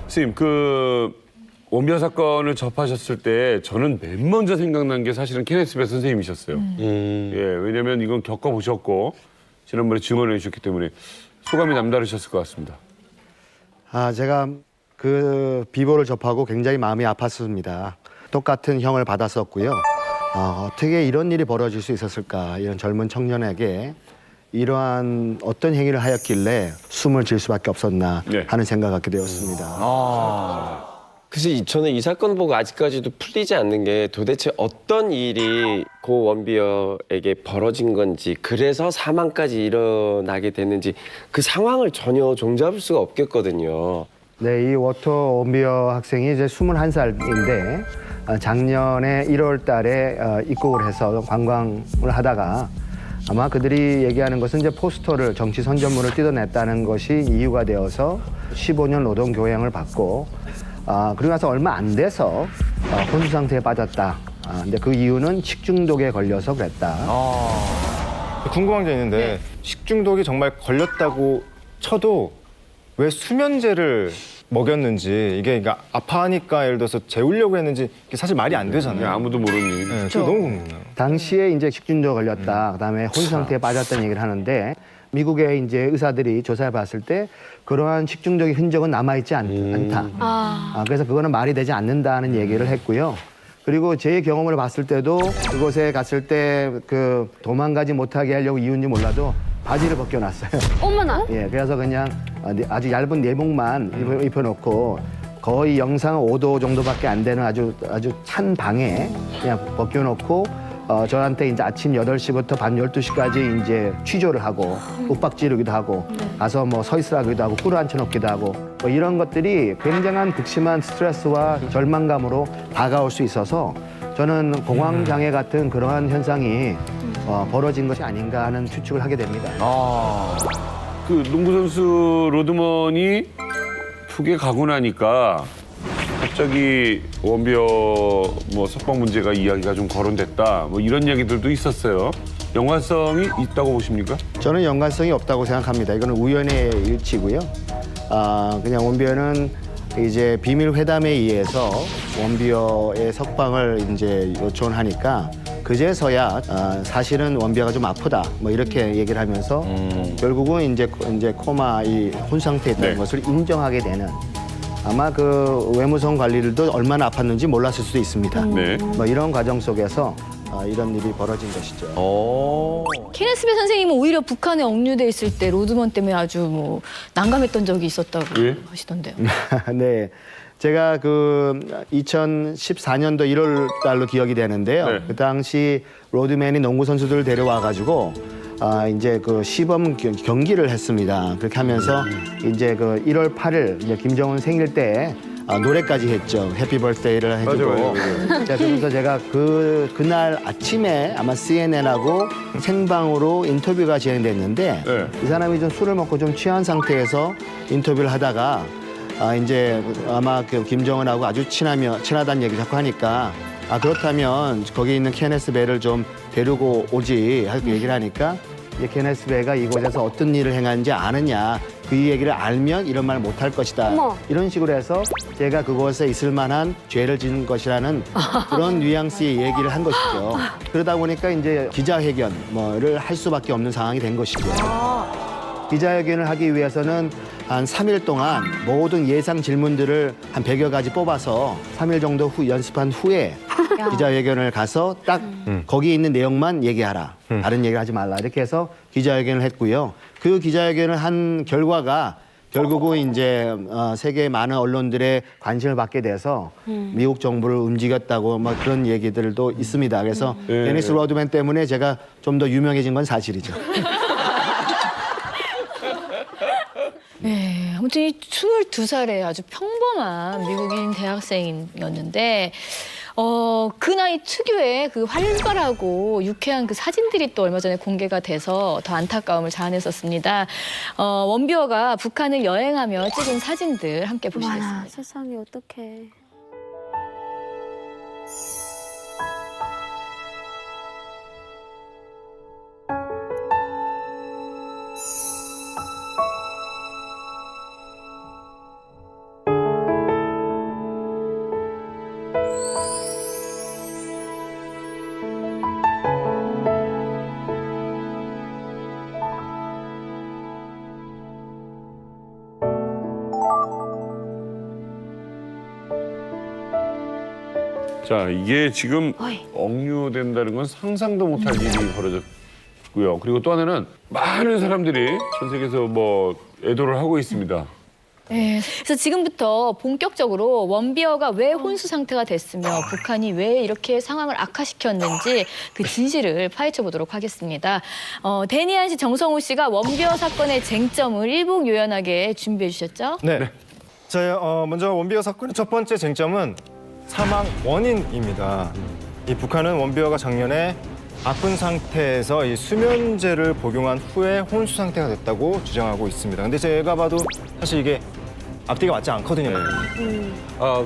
선생님, 그 원비어 사건을 접하셨을 때 저는 맨 먼저 생각난 게 사실은 케네스 배 선생님이셨어요. 예, 왜냐면 이건 겪어보셨고 지난번에 증언해 주셨기 때문에 소감이 남다르셨을 것 같습니다. 제가 그 비보를 접하고 굉장히 마음이 아팠습니다. 똑같은 형을 받았었고요. 어떻게 이런 일이 벌어질 수 있었을까? 이런 젊은 청년에게 이러한 어떤 행위를 하였길래 숨을 질 수밖에 없었나 하는 생각을 갖게 되었습니다. 그래서 저는 이 사건 보고 아직까지도 풀리지 않는 게 도대체 어떤 일이 고 원비어에게 벌어진 건지, 그래서 사망까지 일어나게 됐는지 그 상황을 전혀 종잡을 수가 없겠거든요. 네, 이 워터 원비어 학생이 이제 21살인데 작년에 1월 달에 입국을 해서 관광을 하다가 아마 그들이 얘기하는 것은 이제 포스터를, 정치 선전물을 뜯어냈다는 것이 이유가 되어서 15년 노동 교양을 받고 그리고 나서 얼마 안 돼서 혼수 상태에 빠졌다. 근데 그 이유는 식중독에 걸려서 그랬다. 궁금한 게 있는데 식중독이 정말 걸렸다고 쳐도 왜 수면제를 먹였는지, 이게 그러니까 아파하니까 예를 들어서 재우려고 했는지 이게 사실 말이 안 되잖아요. 아무도 모르는 일. 네, 그게 너무 궁금해요. 당시에 이제 식중독 걸렸다. 그다음에 혼수 상태에 빠졌다는 얘기를 하는데 미국의 이제 의사들이 조사해 봤을 때 그러한 식중독의 흔적은 남아있지 않다. 그래서 그거는 말이 되지 않는다는 얘기를 했고요. 그리고 제 경험을 봤을 때도 그곳에 갔을 때 그 도망가지 못하게 하려고 이유인지 몰라도 바지를 벗겨놨어요. 어머나. 예, 그래서 그냥 아주 얇은 내복만 입혀놓고 거의 영상 5도 정도밖에 안 되는 아주 찬 방에 그냥 벗겨놓고 저한테 이제 아침 8시부터 밤 12시까지 이제 취조를 하고 윽박 지르기도 하고 가서 뭐 서 있으라기도 하고 꿀을 앉혀놓기도 하고 뭐 이런 것들이 굉장한 극심한 스트레스와 절망감으로 다가올 수 있어서 저는 공황장애 같은 그러한 현상이 벌어진 것이 아닌가 하는 추측을 하게 됩니다. 그 농구 선수 로드먼이 푸게 가고 나니까 갑자기 원비어 뭐 석방 문제가 이야기가 좀 거론됐다. 뭐 이런 이야기들도 있었어요. 연관성이 있다고 보십니까? 저는 연관성이 없다고 생각합니다. 이거는 우연의 일치고요. 그냥 원비어는 이제 비밀 회담에 의해서 원비어의 석방을 이제 요청하니까 그제서야 사실은 원비어가 좀 아프다 뭐 이렇게 얘기를 하면서 결국은 이제 코마 이 혼 상태에 있다는 것을 인정하게 되는. 아마 그 외무성 관리들도 얼마나 아팠는지 몰랐을 수도 있습니다. 뭐 이런 과정 속에서 이런 일이 벌어진 것이죠. 케네스 배 선생님은 오히려 북한에 억류돼 있을 때 로드먼 때문에 아주 뭐 난감했던 적이 있었다고 하시던데요. 네. 제가 그 2014년도 1월 달로 기억이 되는데요. 그 당시 로드맨이 농구 선수들을 데려와 가지고 이제 그 시범 경기를 했습니다. 그렇게 하면서 이제 그 1월 8일 이제 김정은 생일 때 노래까지 했죠. 해피 버스데이를 해주고. 자, 그러면서 제가 그날 아침에 아마 CNN하고 생방으로 인터뷰가 진행됐는데 이 사람이 좀 술을 먹고 좀 취한 상태에서 인터뷰를 하다가 이제 아마 그 김정은하고 아주 친하다는 얘기 자꾸 하니까 그렇다면 거기 있는 케네스 베를 좀 데리고 오지 하고 얘기를 하니까 이제 케네스 베가 이곳에서 어떤 일을 행하는지 아느냐 그 얘기를 알면 이런 말 못할 것이다. 어머. 이런 식으로 해서 제가 그곳에 있을 만한 죄를 지은 것이라는 그런 뉘앙스의 얘기를 한 것이죠. 그러다 보니까 이제 기자회견 뭐를 할 수밖에 없는 상황이 된 것이죠. 기자회견을 하기 위해서는 한 3일 동안 모든 예상 질문들을 한 100여 가지 뽑아서 3일 정도 연습한 후에 기자회견을 가서 딱 거기 있는 내용만 얘기하라. 다른 얘기를 하지 말라. 이렇게 해서 기자회견을 했고요. 그 기자회견을 한 결과가 결국은 이제 세계 많은 언론들의 관심을 받게 돼서 미국 정부를 움직였다고 뭐 그런 얘기들도 있습니다. 그래서 데니스 로드맨 때문에 제가 좀 더 유명해진 건 사실이죠. 네, 아무튼 이 22살의 아주 평범한 미국인 대학생이었는데 그 나이 특유의 그 활발하고 유쾌한 그 사진들이 또 얼마 전에 공개가 돼서 더 안타까움을 자아냈었습니다. 원비어가 북한을 여행하며 찍은 사진들 함께 보시겠습니다. 세상에 어떡해. 자, 이게 지금 억류된다는 건 상상도 못할 일이 벌어졌고요. 그리고 또 하나는 많은 사람들이 전 세계에서 뭐 애도를 하고 있습니다. 네, 그래서 지금부터 본격적으로 원비어가 왜 혼수 상태가 됐으며 북한이 왜 이렇게 상황을 악화시켰는지 그 진실을 파헤쳐 보도록 하겠습니다. 데니안 씨, 정성호 씨가 원비어 사건의 쟁점을 일복 요연하게 준비해 주셨죠? 네. 자, 먼저 원비어 사건의 첫 번째 쟁점은 사망 원인입니다. 이 북한은 원비어가 작년에 아픈 상태에서 이 수면제를 복용한 후에 혼수 상태가 됐다고 주장하고 있습니다. 근데 제가 봐도 사실 이게 앞뒤가 맞지 않거든요.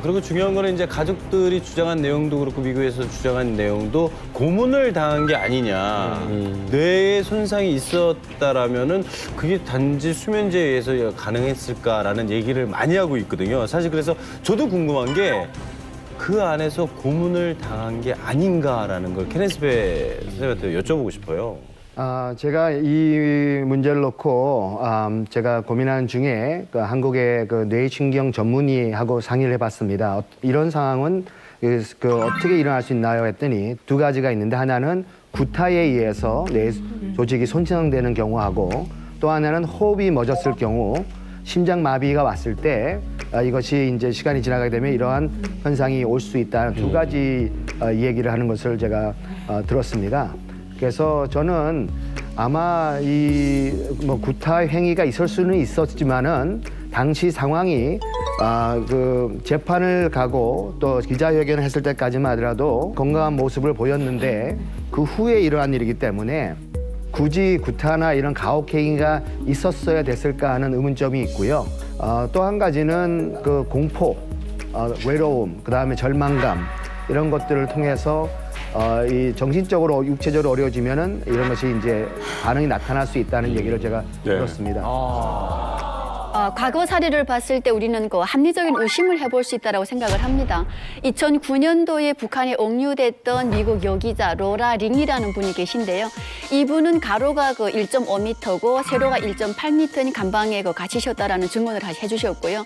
그리고 중요한 거는 이제 가족들이 주장한 내용도 그렇고 미국에서 주장한 내용도 고문을 당한 게 아니냐. 뇌에 손상이 있었다라면은 그게 단지 수면제에 의해서 가능했을까라는 얘기를 많이 하고 있거든요. 사실 그래서 저도 궁금한 게 그 안에서 고문을 당한 게 아닌가라는 걸 케네스 베 선생님한테 여쭤보고 싶어요. 제가 이 문제를 놓고 제가 고민하는 중에 그 한국의 그 뇌신경 전문의하고 상의를 해봤습니다. 이런 상황은 그 어떻게 일어날 수 있나요? 했더니 두 가지가 있는데 하나는 구타에 의해서 뇌 조직이 손상되는 경우하고 또 하나는 호흡이 멎었을 경우 심장 마비가 왔을 때 이것이 이제 시간이 지나가게 되면 이러한 현상이 올 수 있다는 두 가지 얘기를 하는 것을 제가 들었습니다. 그래서 저는 아마 이 뭐 구타 행위가 있을 수는 있었지만은 당시 상황이 그 재판을 가고 또 기자회견을 했을 때까지만 하더라도 건강한 모습을 보였는데 그 후에 일어난 일이기 때문에 굳이 구타나 이런 가혹 행위가 있었어야 됐을까 하는 의문점이 있고요. 또 한 가지는 그 공포, 외로움, 그다음에 절망감 이런 것들을 통해서 이 정신적으로 육체적으로 어려워지면은 이런 것이 이제 반응이 나타날 수 있다는 얘기를 제가 들었습니다. 과거 사례를 봤을 때 우리는 그 합리적인 의심을 해볼 수 있다고 생각을 합니다. 2009년도에 북한에 억류됐던 미국 여기자 로라 링이라는 분이 계신데요. 이분은 가로가 그 1.5m고 세로가 1.8m인 감방에 그 갇히셨다라는 증언을 해주셨고요.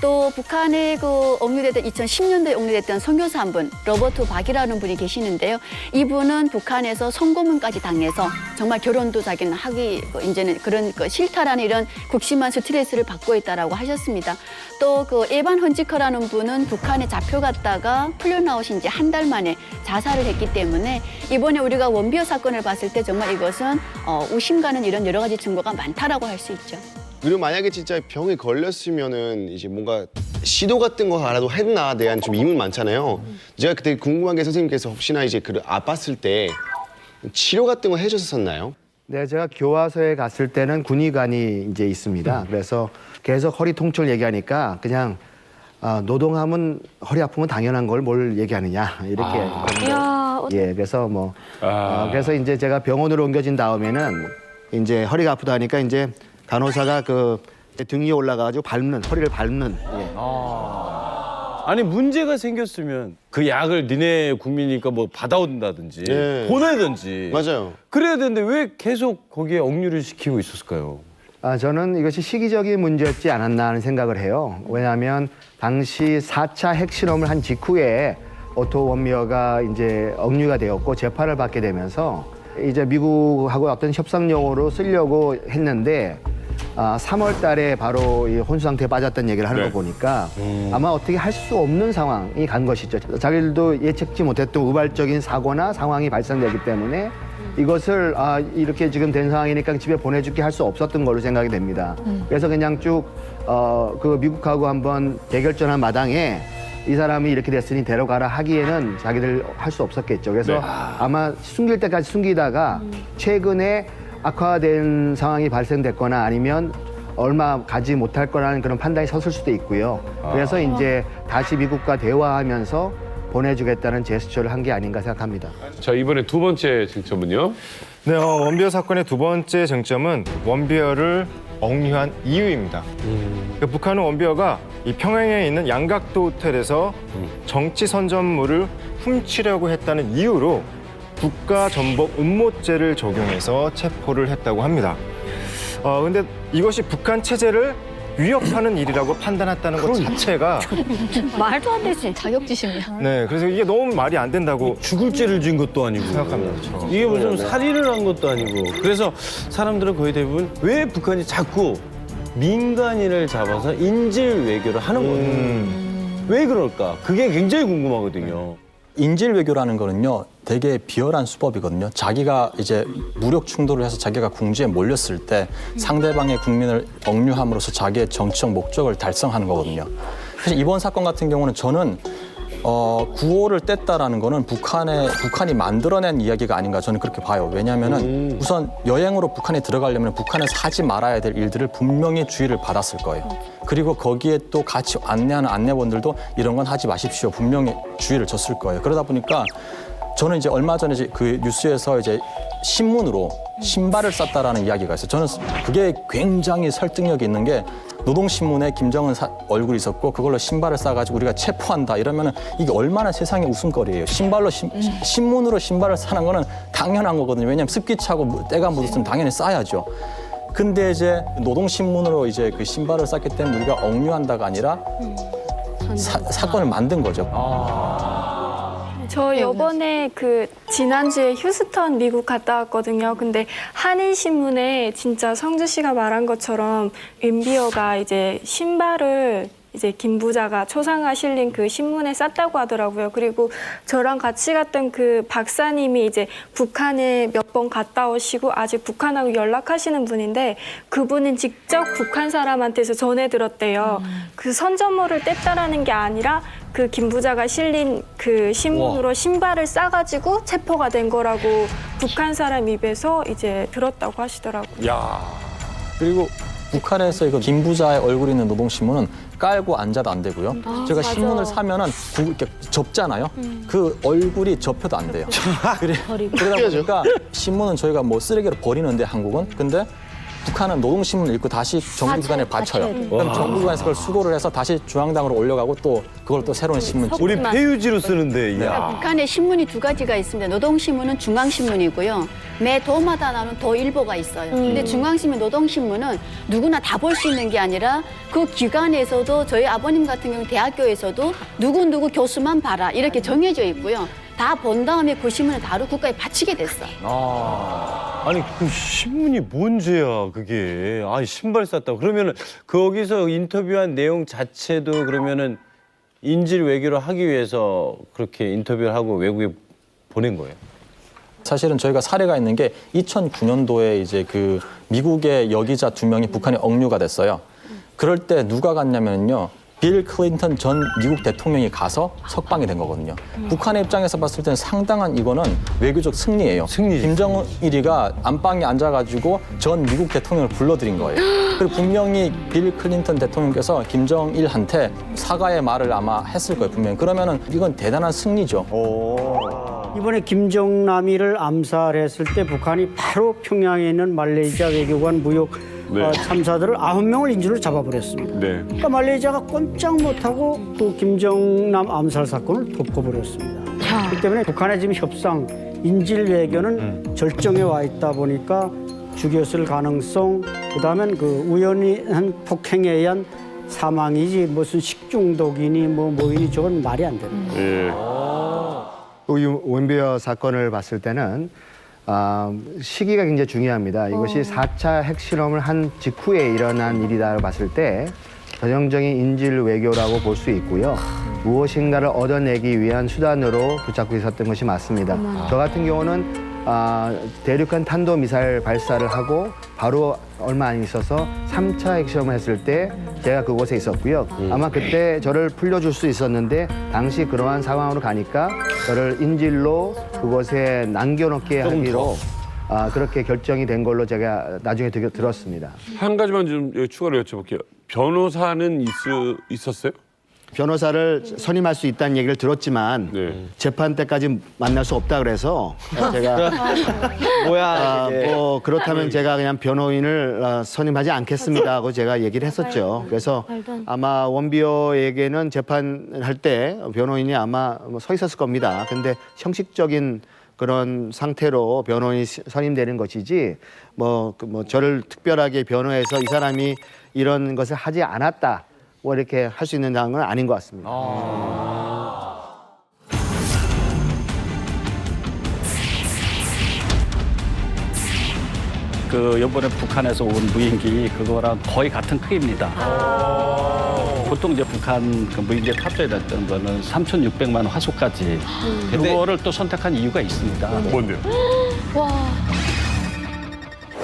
또 북한에 그 억류됐던 2010년도에 억류됐던 선교사 한 분, 로버트 박이라는 분이 계시는데요. 이분은 북한에서 성고문까지 당해서 정말 결혼도 자기는 하기 이제는 그런 싫다라는 이런 극심한 스트레스를 받고 있다라고 하셨습니다. 또 그 일반 헌지커라는 분은 북한에 잡혀갔다가 풀려나오신 지 한 달 만에 자살을 했기 때문에 이번에 우리가 원비어 사건을 봤을 때 정말 이것은 의심 가는 이런 여러 가지 증거가 많다라고 할 수 있죠. 그리고 만약에 진짜 병에 걸렸으면은 이제 뭔가 시도 같은 거라도 했나 대한 좀 의문 많잖아요. 제가 그때 궁금한 게 선생님께서 혹시나 이제 그 아팠을 때 치료 같은 거 해주셨었나요? 네, 제가 교화소에 갔을 때는 군의관이 이제 있습니다. 그래서 계속 허리 통증을 얘기하니까 그냥 노동하면 허리 아프면 당연한 걸 뭘 얘기하느냐 이렇게. 예, 그래서 뭐 그래서 이제 제가 병원으로 옮겨진 다음에는 이제 허리가 아프다 하니까 이제 간호사가 그 등 위에 올라가가지고 허리를 밟는. 예. 아니 문제가 생겼으면 그 약을 니네 국민이니까 뭐 받아온다든지 네. 보내든지 맞아요. 그래야 되는데 왜 계속 거기에 억류를 시키고 있었을까요? 저는 이것이 시기적인 문제였지 않았나 하는 생각을 해요. 왜냐하면 당시 4차 핵실험을 한 직후에 오토 원미어가 이제 억류가 되었고 재판을 받게 되면서 이제 미국하고 어떤 협상용으로 쓰려고 했는데 3월 달에 바로 이 혼수 상태에 빠졌다는 얘기를 하는 거 보니까 아마 어떻게 할 수 없는 상황이 간 것이죠. 자기들도 예측지 못했던 우발적인 사고나 상황이 발생되기 때문에 이것을 이렇게 지금 된 상황이니까 집에 보내줄게 할 수 없었던 걸로 생각이 됩니다. 그래서 그냥 쭉 그 미국하고 한번 대결전한 마당에 이 사람이 이렇게 됐으니 데려가라 하기에는 자기들 할 수 없었겠죠. 그래서 아마 숨길 때까지 숨기다가 최근에 악화된 상황이 발생됐거나 아니면 얼마 가지 못할 거라는 그런 판단이 섰을 수도 있고요. 그래서 이제 다시 미국과 대화하면서 보내주겠다는 제스처를 한 게 아닌가 생각합니다. 자, 이번에 두 번째 쟁점은요? 네, 원비어 사건의 두 번째 쟁점은 원비어를 억류한 이유입니다. 그러니까 북한은 원비어가 이 평양에 있는 양각도 호텔에서 정치 선전물을 훔치려고 했다는 이유로 국가전복 음모죄를 적용해서 체포를 했다고 합니다. 근데 이것이 북한 체제를 위협하는 일이라고 판단했다는 것 자체가 말도 안 되지. 자격지심이야. 네, 그래서 이게 너무 말이 안 된다고 죽을 죄를 지은 것도 아니고 생각합니다. 이게 무슨 살인을 한 것도 아니고 그래서 사람들은 거의 대부분 왜 북한이 자꾸 민간인을 잡아서 인질 외교를 하는 거예요. 왜 그럴까? 그게 굉장히 궁금하거든요. 인질 외교라는 거는요, 되게 비열한 수법이거든요. 자기가 이제 무력 충돌을 해서 자기가 궁지에 몰렸을 때 상대방의 국민을 억류함으로써 자기의 정치적 목적을 달성하는 거거든요. 사실 이번 사건 같은 경우는 저는 구호를 뗐다라는 거는 북한이 만들어낸 이야기가 아닌가 저는 그렇게 봐요. 왜냐하면은 우선 여행으로 북한에 들어가려면 북한에서 하지 말아야 될 일들을 분명히 주의를 받았을 거예요. 그리고 거기에 또 같이 안내하는 안내원들도 이런 건 하지 마십시오. 분명히 주의를 줬을 거예요. 그러다 보니까 저는 이제 얼마 전에 그 뉴스에서 이제 신문으로 신발을 쌌다라는 이야기가 있어요. 저는 그게 굉장히 설득력이 있는 게 노동신문에 김정은 얼굴이 있었고 그걸로 신발을 싸가지고 우리가 체포한다 이러면은 이게 얼마나 세상의 웃음거리예요. 신문으로 신발을 싸는 거는 당연한 거거든요. 왜냐하면 습기 차고 때가 묻었으면 당연히 싸야죠. 근데 이제 노동신문으로 이제 그 신발을 쌌기 때문에 우리가 억류한다가 아니라 사건을 만든 거죠. 저 요번에 그 지난주에 휴스턴 미국 갔다 왔거든요. 근데 한인신문에 진짜 성주 씨가 말한 것처럼 윈비어가 이제 신발을 이제 김 부자가 초상화 실린 그 신문에 쌌다고 하더라고요. 그리고 저랑 같이 갔던 그 박사님이 이제 북한에 몇 번 갔다 오시고 아직 북한하고 연락하시는 분인데 그분은 직접 북한 사람한테서 전해 들었대요. 그 선전물을 뗐다라는 게 아니라 그 김 부자가 실린 그 신문으로 신발을 싸가지고 체포가 된 거라고 북한 사람 입에서 이제 들었다고 하시더라고요. 야. 그리고 북한에서 이거 김 부자의 얼굴이 있는 노동신문은 깔고 앉아도 안 되고요. 제가 맞아. 신문을 사면은 이렇게 접잖아요. 그 얼굴이 접혀도 안 돼요. 그러다 보니까 신문은 저희가 뭐 쓰레기로 버리는데 한국은 근데 북한은 노동신문을 읽고 다시 정부기관에 바쳐요. 그럼 정부기관에서 그걸 수거를 해서 다시 중앙당으로 올려가고 또 그걸 또 새로운 신문 우리 폐유지로 쓰는데. 그러니까 북한에 신문이 두 가지가 있습니다. 노동신문은 중앙신문이고요. 매 도마다 나오는 도일보가 있어요. 근데 중앙신문, 노동신문은 누구나 다 볼 수 있는 게 아니라 그 기관에서도 저희 아버님 같은 경우 대학교에서도 누구 교수만 봐라 이렇게 정해져 있고요. 다 본 다음에 그 신문을 바로 국가에 바치게 됐어. 아니 그 신문이 뭔 죄야 그게. 아 신발 쌌다고. 그러면은 거기서 인터뷰한 내용 자체도 그러면은 인질 외교를 하기 위해서 그렇게 인터뷰를 하고 외국에 보낸 거예요? 사실은 저희가 사례가 있는 게 2009년도에 이제 그 미국의 여기자 2명이 북한에 억류가 됐어요. 그럴 때 누가 갔냐면요. 빌 클린턴 전 미국 대통령이 가서 석방이 된 거거든요. 북한의 입장에서 봤을 때는 상당한 이거는 외교적 승리예요. 김정일이가 안방에 앉아가지고 전 미국 대통령을 불러들인 거예요. 그리고 분명히 빌 클린턴 대통령께서 김정일한테 사과의 말을 아마 했을 거예요. 분명히. 그러면은 이건 대단한 승리죠. 이번에 김정남이를 암살했을 때 북한이 바로 평양에 있는 말레이시아 외교관 무역 참사들을 9명을 인질로 잡아버렸습니다. 네. 그러니까 말레이시아가 꼼짝 못하고 그 김정남 암살 사건을 덮어버렸습니다. 그렇기 때문에 북한의 지금 협상, 인질 외교는 절정에 와 있다 보니까 죽였을 가능성, 그다음엔 그 우연히 한 폭행에 의한 사망이지 무슨 식중독이니 뭐이니 저건 말이 안 됩니다. 예. 이 원비어 사건을 봤을 때는 시기가 굉장히 중요합니다. 이것이 4차 핵실험을 한 직후에 일어난 일이다라고 봤을 때 전형적인 인질 외교라고 볼 수 있고요. 무엇인가를 얻어내기 위한 수단으로 붙잡고 있었던 것이 맞습니다. 저 같은 경우는 대륙간 탄도미사일 발사를 하고 바로 얼마 안 있어서 3차 핵실험을 했을 때 제가 그곳에 있었고요. 아마 그때 저를 풀려줄 수 있었는데 당시 그러한 상황으로 가니까 저를 인질로 그곳에 남겨놓게 하기로 그렇게 결정이 된 걸로 제가 나중에 들었습니다. 한 가지만 좀 추가로 여쭤볼게요. 변호사는 있었어요? 변호사를 선임할 수 있다는 얘기를 들었지만 재판 때까지 만날 수 없다 그래서 제가 뭐 그렇다면 제가 그냥 변호인을 선임하지 않겠습니다 하고 제가 얘기를 했었죠. 그래서 아마 원비어에게는 재판할 때 변호인이 아마 서 있었을 겁니다. 근데 형식적인 그런 상태로 변호인이 선임되는 것이지 뭐 저를 특별하게 변호해서 이 사람이 이런 것을 하지 않았다 뭐 이렇게 할 수 있는 건 아닌 것 같습니다. 그 이번에 북한에서 온 무인기 그거랑 거의 같은 크기입니다. 보통 이제 북한 그 무인기에 탑재됐던 거는 3,600만 화소까지. 그거를 또 선택한 이유가 있습니다. 뭔데요? 와.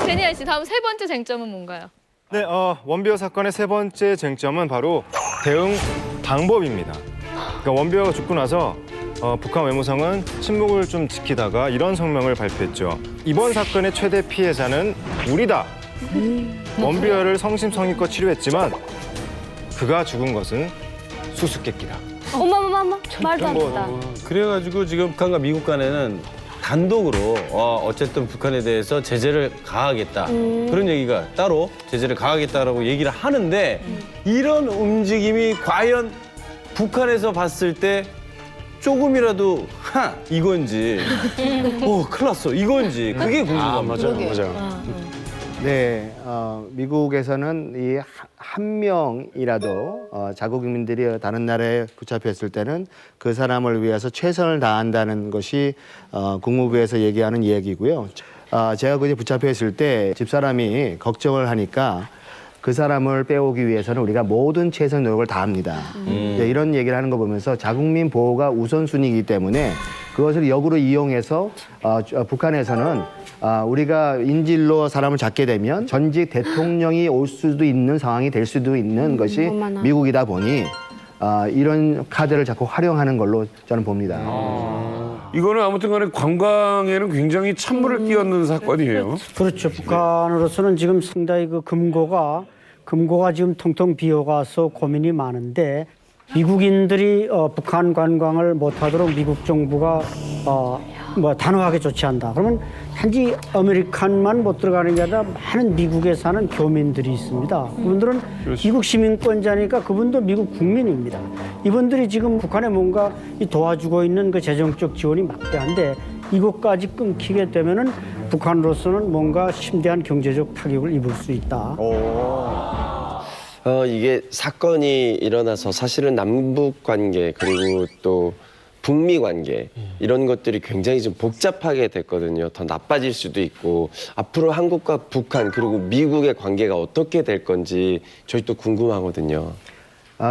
제니아 씨, 다음 세 번째 쟁점은 뭔가요? 네, 원비어 사건의 세 번째 쟁점은 바로 대응 방법입니다. 그러니까 원비어가 죽고 나서 북한 외무성은 침묵을 좀 지키다가 이런 성명을 발표했죠. 이번 사건의 최대 피해자는 우리다. 원비어를 성심성의껏 치료했지만 그가 죽은 것은 수수께끼다. 어머머머, 말도 안 된다. 그래가지고 지금 북한과 미국 간에는 단독으로 어쨌든 북한에 대해서 제재를 가하겠다. 그런 얘기가 따로 제재를 가하겠다라고 얘기를 하는데 이런 움직임이 과연 북한에서 봤을 때 조금이라도 이건지 큰일 났어 이건지 그게 궁금합니다. 맞아요. 네, 미국에서는 이 한 명이라도 자국 국민들이 다른 나라에 붙잡혔을 때는 그 사람을 위해서 최선을 다한다는 것이 국무부에서 얘기하는 이야기고요. 제가 그제 붙잡혀 있을 때 집사람이 걱정을 하니까 그 사람을 빼오기 위해서는 우리가 모든 최선 노력을 다합니다. 네, 이런 얘기를 하는 거 보면서 자국민 보호가 우선순위이기 때문에 그것을 역으로 이용해서 북한에서는 우리가 인질로 사람을 잡게 되면 전직 대통령이 올 수도 있는 상황이 될 수도 있는 것이 미국이다 보니 이런 카드를 자꾸 활용하는 걸로 저는 봅니다. 이거는 아무튼 간에 관광에는 굉장히 찬물을 끼얹는 사건이에요. 그렇죠. 북한으로서는 지금 상당히 그 금고가 지금 텅텅 비어가서 고민이 많은데 미국인들이 북한 관광을 못하도록 미국 정부가 단호하게 조치한다. 그러면 단지 아메리칸만 못 들어가는 게 아니라 많은 미국에 사는 교민들이 있습니다. 그분들은 미국 시민권자니까 그분도 미국 국민입니다. 이분들이 지금 북한에 뭔가 도와주고 있는 그 재정적 지원이 막대한데 이것까지 끊기게 되면은 북한으로서는 뭔가 심대한 경제적 타격을 입을 수 있다. 이게 사건이 일어나서 사실은 남북 관계 그리고 또 북미 관계 이런 것들이 굉장히 좀 복잡하게 됐거든요. 더 나빠질 수도 있고 앞으로 한국과 북한 그리고 미국의 관계가 어떻게 될 건지 저희 또 궁금하거든요.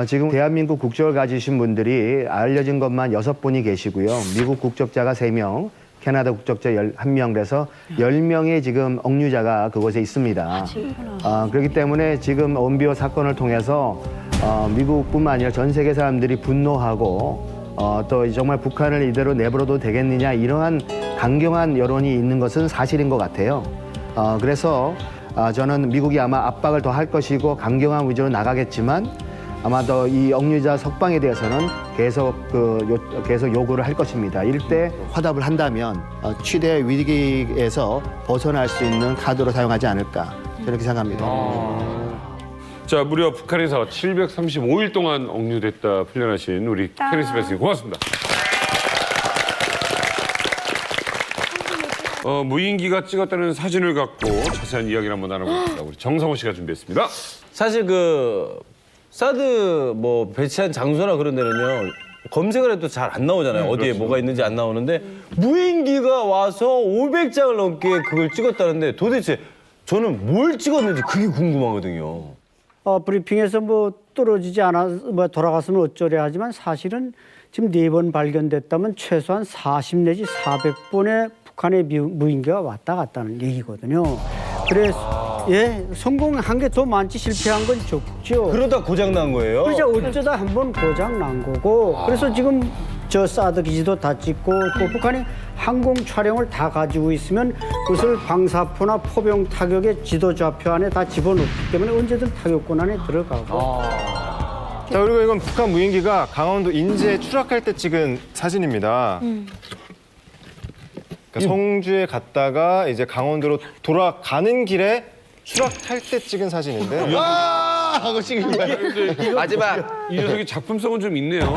지금 대한민국 국적을 가지신 분들이 알려진 것만 6분이 계시고요. 미국 국적자가 3명, 캐나다 국적자 1명 그래서 10명의 지금 억류자가 그곳에 있습니다. 그렇기 때문에 지금 원비어 사건을 통해서 미국뿐만 아니라 전 세계 사람들이 분노하고 또 정말 북한을 이대로 내버려도 되겠느냐 이러한 강경한 여론이 있는 것은 사실인 것 같아요. 그래서 저는 미국이 아마 압박을 더 할 것이고 강경한 위주로 나가겠지만 아마도 이 억류자 석방에 대해서는 계속 요구를 할 것입니다. 이럴 때 화답을 한다면 최대 위기에서 벗어날 수 있는 카드로 사용하지 않을까 저렇게 생각합니다. 자, 무려 북한에서 735일 동안 억류됐다 풀려나신 우리 캐리스 베스님 고맙습니다. 무인기가 찍었다는 사진을 갖고 자세한 이야기를 한번 나눠보겠습니다. 우리 정성호 씨가 준비했습니다. 사실 그 사드 뭐 배치한 장소나 그런 데는요 검색을 해도 잘 안 나오잖아요. 어디에 그렇죠. 뭐가 있는지 안 나오는데 무인기가 와서 500장을 넘게 그걸 찍었다는데 도대체 저는 뭘 찍었는지 그게 궁금하거든요. 브리핑에서 뭐 떨어지지 않아 뭐 돌아갔으면 어쩌려 하지만 사실은 지금 4번 발견됐다면 최소한 40 내지 400번의 북한의 무인기가 왔다 갔다는 얘기거든요. 그래서 성공한 게 더 많지 실패한 건 적죠. 그러다 고장 난 거예요? 그렇죠. 어쩌다 한 번 고장 난 거고. 그래서 지금 저 사드 기지도 다 찍고 또 북한이 항공 촬영을 다 가지고 있으면 그것을 방사포나 포병 타격의 지도 좌표 안에 다 집어넣기 때문에 언제든 타격권 안에 들어가고. 자, 그리고 이건 북한 무인기가 강원도 인제에 추락할 때 찍은 사진입니다. 그러니까 성주에 갔다가 이제 강원도로 돌아가는 길에 추락할 때 찍은 사진인데. 하고 찍은 거야. 마지막 이 녀석이 작품성은 좀 있네요.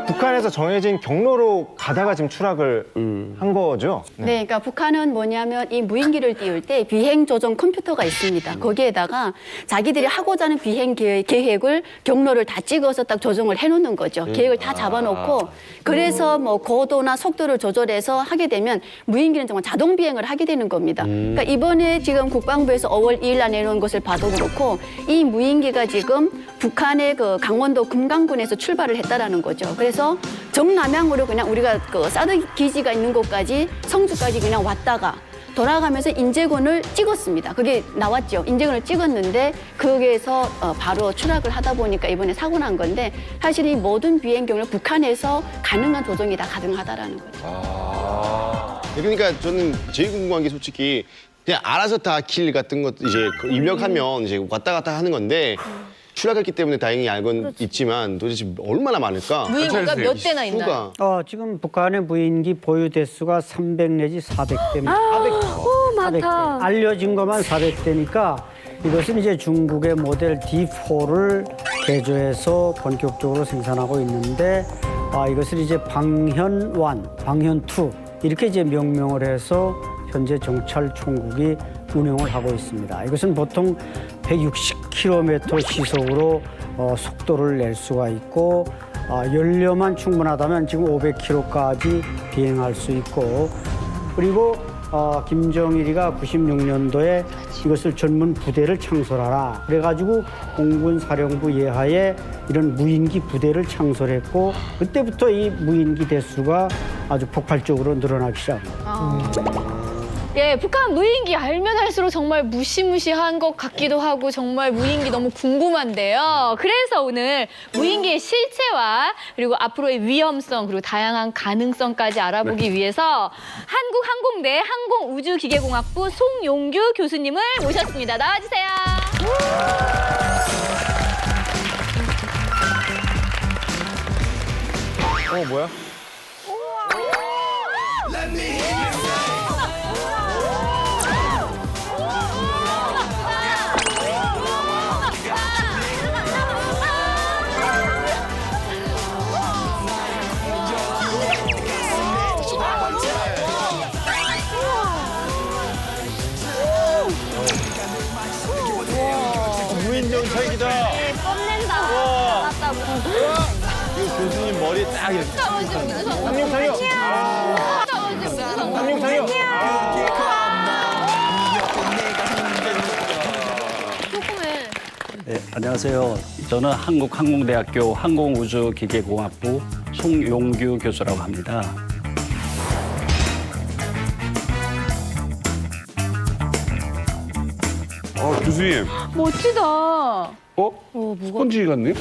북한에서 정해진 경로로 가다가 지금 추락을 한 거죠? 네, 그러니까 북한은 뭐냐면 이 무인기를 띄울 때 비행 조정 컴퓨터가 있습니다. 거기에다가 자기들이 하고자 하는 비행 계획을 경로를 다 찍어서 딱 조정을 해놓는 거죠. 계획을 다 잡아놓고 그래서 뭐 고도나 속도를 조절해서 하게 되면 무인기는 정말 자동 비행을 하게 되는 겁니다. 그러니까 이번에 지금 국방부에서 5월 2일 날 내놓은 것을 봐도 그렇고 이 무인기가 지금 북한의 그 강원도 금강군에서 출발을 했다라는 거죠. 그래서 정남향으로 그냥 우리가 그 사드 기지가 있는 곳까지 성주까지 그냥 왔다가 돌아가면서 인제군을 찍었습니다. 그게 나왔죠. 인제군을 찍었는데 거기에서 바로 추락을 하다 보니까 이번에 사고 난 건데 사실 이 모든 비행 경로를 북한에서 가능한 조정이 다 가능하다라는 거죠. 그러니까 저는 제일 궁금한 게 솔직히 그냥 알아서 다 길 같은 것 이제 입력하면 이제 왔다 갔다 하는 건데 추락했기 때문에 다행히 알고는 있지만 도대체 얼마나 많을까? 무인기가 몇 대나 있나요? 지금 북한의 무인기 보유 대수가 300 내지 400대입니다. 오, 많다. 알려진 것만 400대니까 이것은 이제 중국의 모델 D4를 개조해서 본격적으로 생산하고 있는데 이것을 이제 방현 1, 방현 2 이렇게 이제 명명을 해서 현재 정찰 총국이 운영을 하고 있습니다. 이것은 보통 160km 시속으로 속도를 낼 수가 있고 연료만 충분하다면 지금 500km까지 비행할 수 있고 그리고 김정일이가 96년도에 이것을 전문 부대를 창설하라 그래가지고 공군 사령부 예하에 이런 무인기 부대를 창설했고 그때부터 이 무인기 대수가 아주 폭발적으로 늘어나기 시작합니다. 예, 북한 무인기 알면 할수록 정말 무시무시한 것 같기도 하고 정말 무인기 너무 궁금한데요. 그래서 오늘 무인기의 실체와 그리고 앞으로의 위험성 그리고 다양한 가능성까지 알아보기 위해서 한국항공대 항공우주기계공학부 송용규 교수님을 모셨습니다. 나와주세요. 뭐야? 무인정찰기다. 네, 뽐낸다. 맞다. 교수님 머리 딱 이렇게. 네, 안녕하세요. 저는 한국항공대학교 항공우주기계공학부 송용규 교수라고 합니다. 교수님. 멋지다. 스펀지 같네요?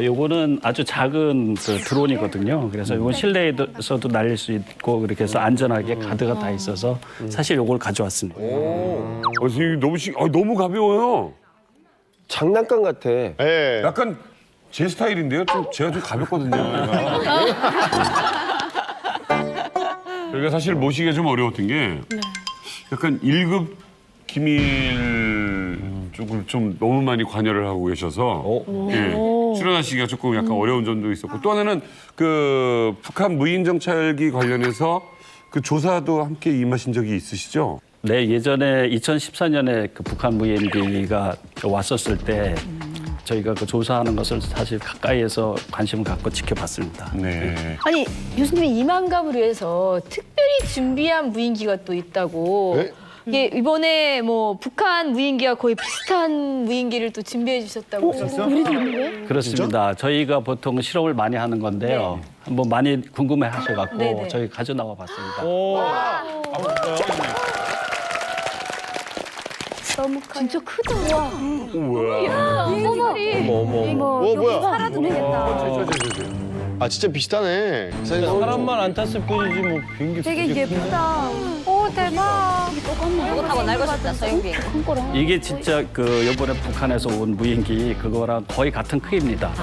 요거는 아주 작은 그 드론이거든요. 그래서 이건 실내에서도 날릴 수 있고 그렇게 해서 안전하게 가드가 다 있어서 사실 요걸 가져왔습니다. 선생님 너무 가벼워요. 장난감 같아. 예. 약간 제 스타일인데요. 제가 좀 가볍거든요. 저희가 사실 모시기가 좀 어려웠던 게 약간 1급 기밀 쪽을 좀 너무 많이 관여를 하고 계셔서 예, 출연하시기가 조금 약간 어려운 점도 있었고 또 하나는 그 북한 무인 정찰기 관련해서 그 조사도 함께 임하신 적이 있으시죠? 네, 예전에 2014년에 그 북한 무인기가 왔었을 때 저희가 그 조사하는 것을 사실 가까이에서 관심을 갖고 지켜봤습니다. 네. 아니 교수님이 이만감을 위해서 특별히 준비한 무인기가 또 있다고. 네? 이게 이번에 뭐 북한 무인기와 거의 비슷한 무인기를 또 준비해 주셨다고. 우리도 있는데? 그렇습니다. 저희가 보통 실험을 많이 하는 건데요. 한번 많이 궁금해 하셔갖고 네네. 저희 가져 나와 봤습니다. 너무 진짜 크다. 와. 뭐야? 어머. 뭐야? 살아도 되겠다. 아 진짜 비슷하네. 사람만 안 탔을 뿐이지 뭐 비행기. 되게 예쁘다. 오 대박. 이거 타고 날고 싶다, 소형비. 이게 진짜 그 이번에 북한에서 온 무인기 그거랑 거의 같은 크기입니다.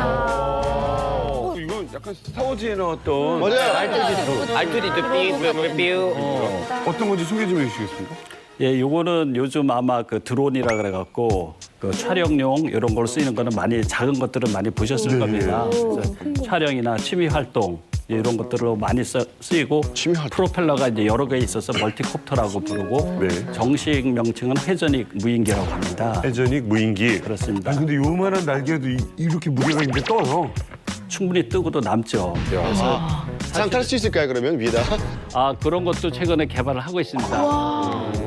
이건 약간 스타워즈에 나왔던 맞아요. R2D2 삐 어떤 건지 소개 좀 해주시겠습니까? 예, 요거는 요즘 아마 그 드론이라 그래갖고 그 촬영용 이런 걸 쓰이는 거는 많이 작은 것들은 많이 보셨을 겁니다. 그래서 촬영이나 취미 활동 이런 것들로 많이 쓰이고 프로펠러가 이제 여러 개 있어서 멀티콥터라고 부르고 정식 명칭은 회전익 무인기라고 합니다. 회전익 무인기. 그렇습니다. 근데 요만한 날개도 이렇게 무게가 있는데 떠요. 충분히 뜨고도 남죠. 그래서 상 탈 수 있을까요 그러면 위에다? 그런 것도 최근에 개발을 하고 있습니다.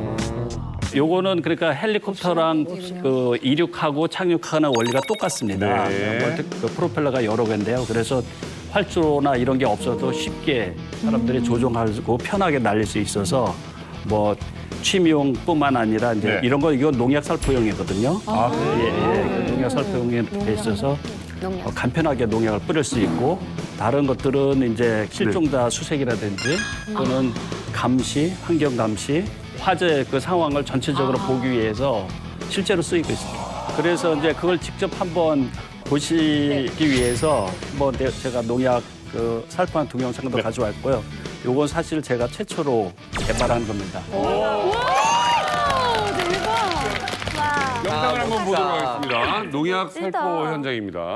요거는 그러니까 헬리콥터랑 그 이륙하고 착륙하는 원리가 똑같습니다. 그 프로펠러가 여러 개인데요. 그래서 활주로나 이런 게 없어도 쉽게 사람들이 조종하고 편하게 날릴 수 있어서 뭐 취미용뿐만 아니라 이제 이런 거 이건 농약 살포용이거든요. 농약 살포용이 돼 있어서 간편하게 농약을 뿌릴 수 있고 다른 것들은 이제 실종자 수색이라든지 또는 감시, 환경 감시, 화재 그 상황을 전체적으로 보기 위해서 실제로 쓰이고 있습니다. 그래서 이제 그걸 직접 한번 보시기 위해서 뭐 제가 농약 그 살포한 동영상도 가져왔고요. 요건 사실 제가 최초로 개발한 겁니다. 영상을 한번 보도록 하겠습니다. 농약 살포 현장입니다.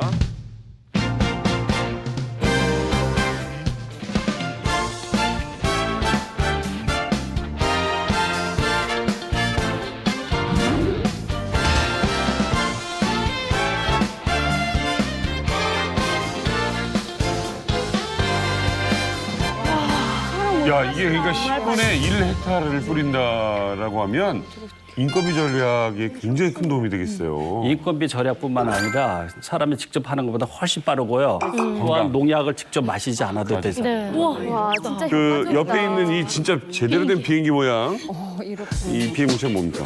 야, 이게 그러니까 10분의 1헥타르를 뿌린다라고 하면 인건비 전략에 굉장히 큰 도움이 되겠어요. 인건비 절약뿐만 아니라 사람이 직접 하는 것보다 훨씬 빠르고요. 또한 농약을 직접 마시지 않아도 되죠. 와, 진짜 그 옆에 있는 이 진짜 제대로 된 비행기 모양, 이 비행물체는 뭡니까?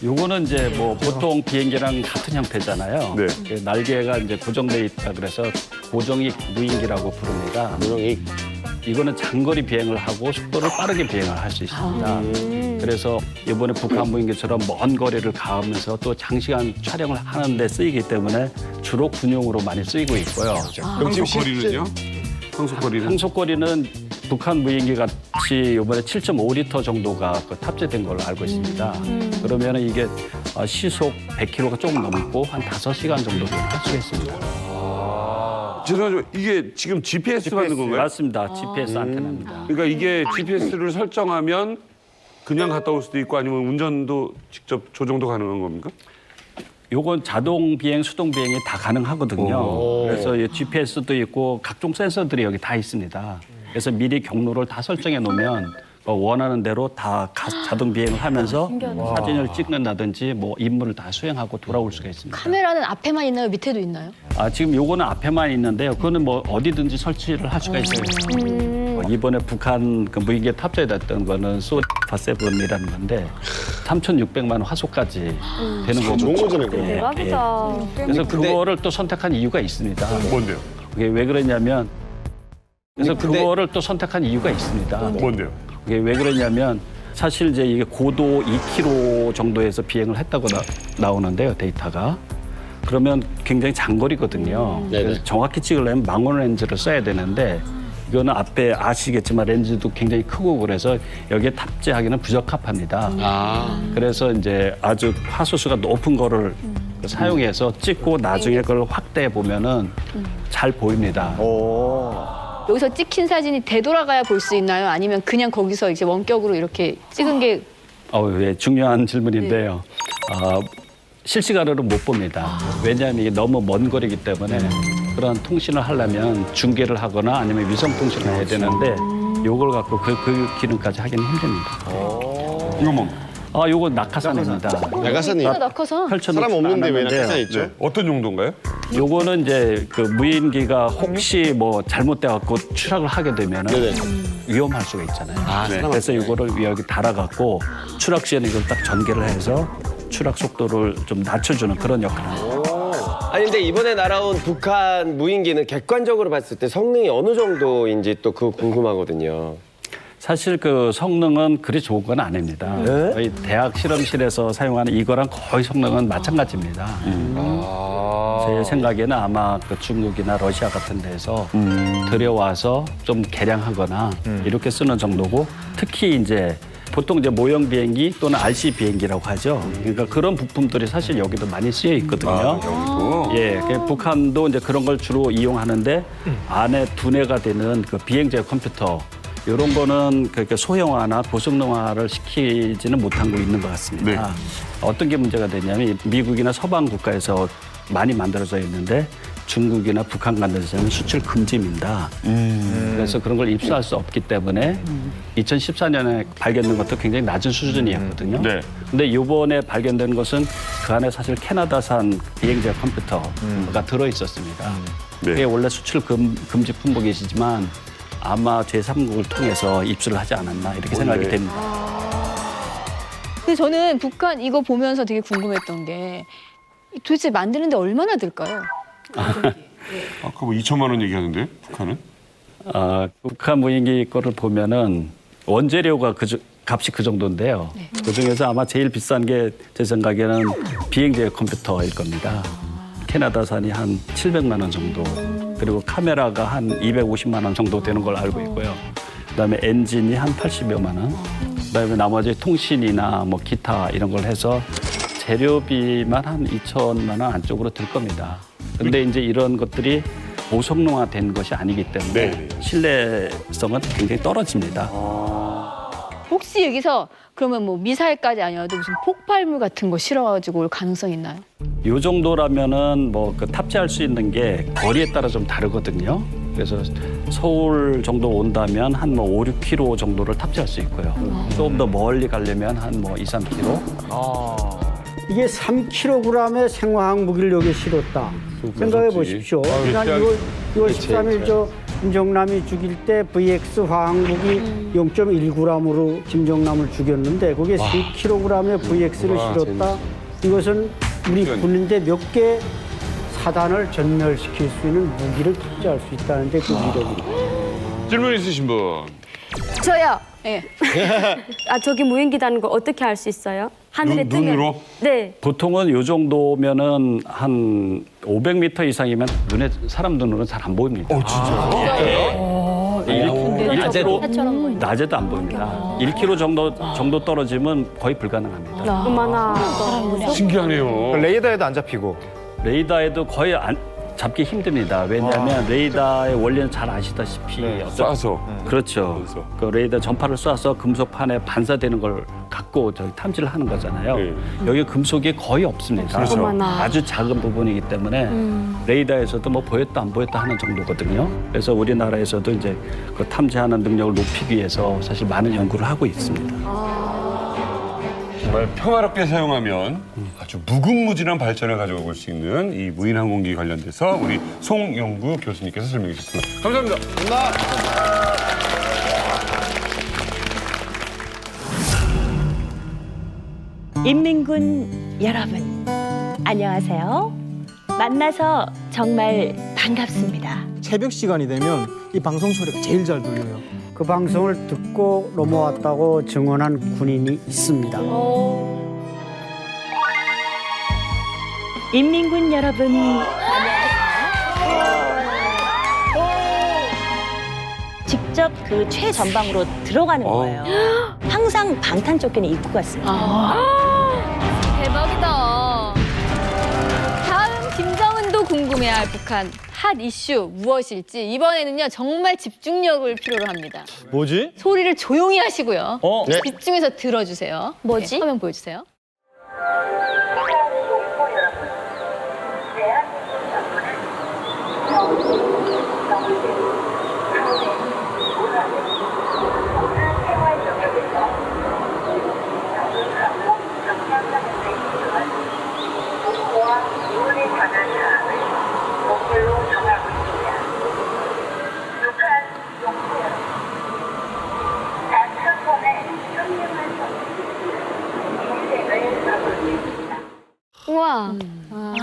요거는 이제 뭐 보통 비행기랑 같은 형태잖아요. 네. 그 날개가 이제 고정돼 있다 그래서 고정익 무인기라고 부릅니다. 고정익. 이거는 장거리 비행을 하고 속도를 빠르게 비행을 할 수 있습니다. 그래서 이번에 북한 무인기처럼 먼 거리를 가면서 또 장시간 촬영을 하는 데 쓰이기 때문에 주로 군용으로 많이 쓰이고 있고요. 항속거리는요? 항속거리는? 항속거리는 북한 무인기 같이 이번에 7.5리터 정도가 그 탑재된 걸로 알고 있습니다. 그러면 이게 시속 100km가 조금 넘고 한 5시간 정도 할 수 있습니다. 죄송하지만 이게 지금 GPS 받는 건가요? 맞습니다. GPS 안테나입니다. 그러니까 이게 GPS를 설정하면 그냥 갔다 올 수도 있고 아니면 운전도 직접 조정도 가능한 겁니까? 요건 자동 비행, 수동 비행이 다 가능하거든요. 그래서 GPS도 있고 각종 센서들이 여기 다 있습니다. 그래서 미리 경로를 다 설정해 놓으면 원하는 대로 다 자동 비행을 하면서 사진을 찍는다든지 뭐 임무를 다 수행하고 돌아올 수가 있습니다. 카메라는 앞에만 있나요? 밑에도 있나요? 지금 요거는 앞에만 있는데요. 그거는 뭐 어디든지 설치를 할 수가 있어요. 이번에 북한 그 무인기에 탑재됐던 거는 소파7이라는 건데 3,600만 화소까지 되는 거고. 좋은 거잖아요, 그거. 대박이다. 그래서 그거를 또 선택한 이유가 있습니다. 뭔데요? 그게 왜 그러냐면 그래서 그거를 또 선택한 이유가 있습니다. 뭔데요? 그게 왜 그러냐면 사실 이제 이게 고도 2km 정도에서 비행을 했다고 나오는데요, 데이터가. 그러면 굉장히 장거리거든요. 그래서 정확히 찍으려면 망원 렌즈를 써야 되는데 이거는 앞에 아시겠지만 렌즈도 굉장히 크고 그래서 여기에 탑재하기는 부적합합니다. 그래서 이제 아주 화소수가 높은 거를 사용해서 찍고 나중에 그걸 확대해 보면은 잘 보입니다. 여기서 찍힌 사진이 되돌아가야 볼 수 있나요? 아니면 그냥 거기서 이제 원격으로 이렇게 찍은 게 예, 중요한 질문인데요. 실시간으로 못 봅니다. 왜냐하면 이게 너무 먼 거리이기 때문에 그런 통신을 하려면 중계를 하거나 아니면 위성 통신을 해야 되는데 요걸 갖고 그 기능까지 하기는 힘듭니다. 이거 뭐? 요거 낙하산입니다. 낙하산이 낙하산? 사람 없는데 왜 낙하산 있죠? 어떤 용도인가요? 요거는 이제 그 무인기가 혹시 뭐 잘못돼 갖고 추락을 하게 되면 위험할 수가 있잖아요. 그래서 이거를 여기 달아갖고 추락 시에는 이걸 딱 전개를 해서 추락 속도를 좀 낮춰주는 그런 역할을 합니다. 아니 근데 이번에 날아온 북한 무인기는 객관적으로 봤을 때 성능이 어느 정도인지 또 그거 궁금하거든요. 사실 그 성능은 그리 좋은 건 아닙니다. 저희 대학 실험실에서 사용하는 이거랑 거의 성능은 마찬가지입니다. 제 생각에는 아마 그 중국이나 러시아 같은 데서 들여와서 좀 개량하거나 이렇게 쓰는 정도고 특히 이제 보통 이제 모형 비행기 또는 RC 비행기라고 하죠. 그러니까 그런 부품들이 사실 여기도 많이 쓰여 있거든요. 예, 북한도 이제 그런 걸 주로 이용하는데 안에 두뇌가 되는 그 비행제 컴퓨터 이런 거는 그렇게 소형화나 고성능화를 시키지는 못한 거 있는 것 같습니다. 어떤 게 문제가 되냐면 미국이나 서방 국가에서 많이 만들어져 있는데 중국이나 북한 같은 데서는 수출 금지입니다. 그래서 그런 걸 입수할 수 없기 때문에 2014년에 발견된 것도 굉장히 낮은 수준이었거든요. 근데 이번에 발견된 것은 그 안에 사실 캐나다산 비행제 컴퓨터가 들어 있었습니다. 그게 원래 수출 금지 품목이시지만 아마 제3국을 통해서 입수를 하지 않았나 이렇게 생각이 됩니다. 근데 저는 북한 이거 보면서 되게 궁금했던 게 도대체 만드는데 얼마나 들까요? 아까 뭐 2천만 원 얘기하는데 북한은? 북한 무인기 거를 보면은 원재료가 값이 그 정도인데요. 그 중에서 아마 제일 비싼 게 제 생각에는 비행제 컴퓨터일 겁니다. 캐나다산이 한 700만 원 정도, 그리고 카메라가 한 250만 원 정도 되는 걸 알고 있고요. 그다음에 엔진이 한 80여만 원, 그다음에 나머지 통신이나 뭐 기타 이런 걸 해서 재료비만 한 2천만 원 안쪽으로 들 겁니다. 근데 이제 이런 것들이 고성능화된 것이 아니기 때문에 신뢰성은 굉장히 떨어집니다. 혹시 여기서 그러면 뭐 미사일까지 아니어도 무슨 폭발물 같은 거 실어가지고 올 가능성 있나요? 이 정도라면은 뭐 그 탑재할 수 있는 게 거리에 따라 좀 다르거든요. 그래서 서울 정도 온다면 한 뭐 5, 6km 정도를 탑재할 수 있고요. 조금 더 멀리 가려면 한 뭐 2, 3km. 이게 3kg의 생화학 무기를 여기에 실었다. 생각해 보십시오. 지난 2월 13일 저 김정남이 죽일 때 VX 화학 무기 0.1g으로 김정남을 죽였는데 그게 3kg의 VX를 실었다. 이것은 우리 군인데 몇 개 사단을 전멸시킬 수 있는 무기를 탑재할 수 있다는데 그 위력이. 질문 있으신 분? 저요. 예. 저기 무인기다는 거 어떻게 알 수 있어요? 하늘에 뜨면. 눈으로? 네. 보통은 이 정도면은 한 500m 이상이면 사람 눈으로는 잘 안 보입니다. 진짜요? 낮에도 안 보입니다. 1km 정도 떨어지면 거의 불가능합니다. 얼마나 신기하네요. 레이더에도 안 잡히고. 레이더에도 거의 잡기 힘듭니다. 왜냐하면 레이더의 원리는 잘 아시다시피 쏴서. 그렇죠. 그 레이더 전파를 쏴서 금속판에 반사되는 걸 갖고 저희 탐지를 하는 거잖아요. 여기 금속이 거의 없습니다. 그렇죠. 아주 작은 부분이기 때문에 레이더에서도 뭐 보였다 안 보였다 하는 정도거든요. 그래서 우리나라에서도 이제 그 탐지하는 능력을 높이기 위해서 사실 많은 연구를 하고 있습니다. 정말 평화롭게 사용하면 아주 무궁무진한 발전을 가져올 수 있는 이 무인 항공기 관련돼서 우리 송영구 교수님께서 설명해 주셨습니다. 감사합니다. 인민군 여러분, 안녕하세요. 만나서 정말 반갑습니다. 새벽 시간이 되면 이 방송 소리가 제일 잘 들려요. 그 방송을 듣고 넘어왔다고 증언한 군인이 있습니다. 인민군 여러분, 직접 그 최전방으로 들어가는 거예요. 항상 방탄조끼는 입고 갔습니다. 대박이다. 다음 김정은도 궁금해할 북한 핫 이슈 무엇일지 이번에는요 정말 집중력을 필요로 합니다. 뭐지? 소리를 조용히 하시고요. 네. 집중해서 들어주세요. 뭐지? 화면 보여주세요. 우와.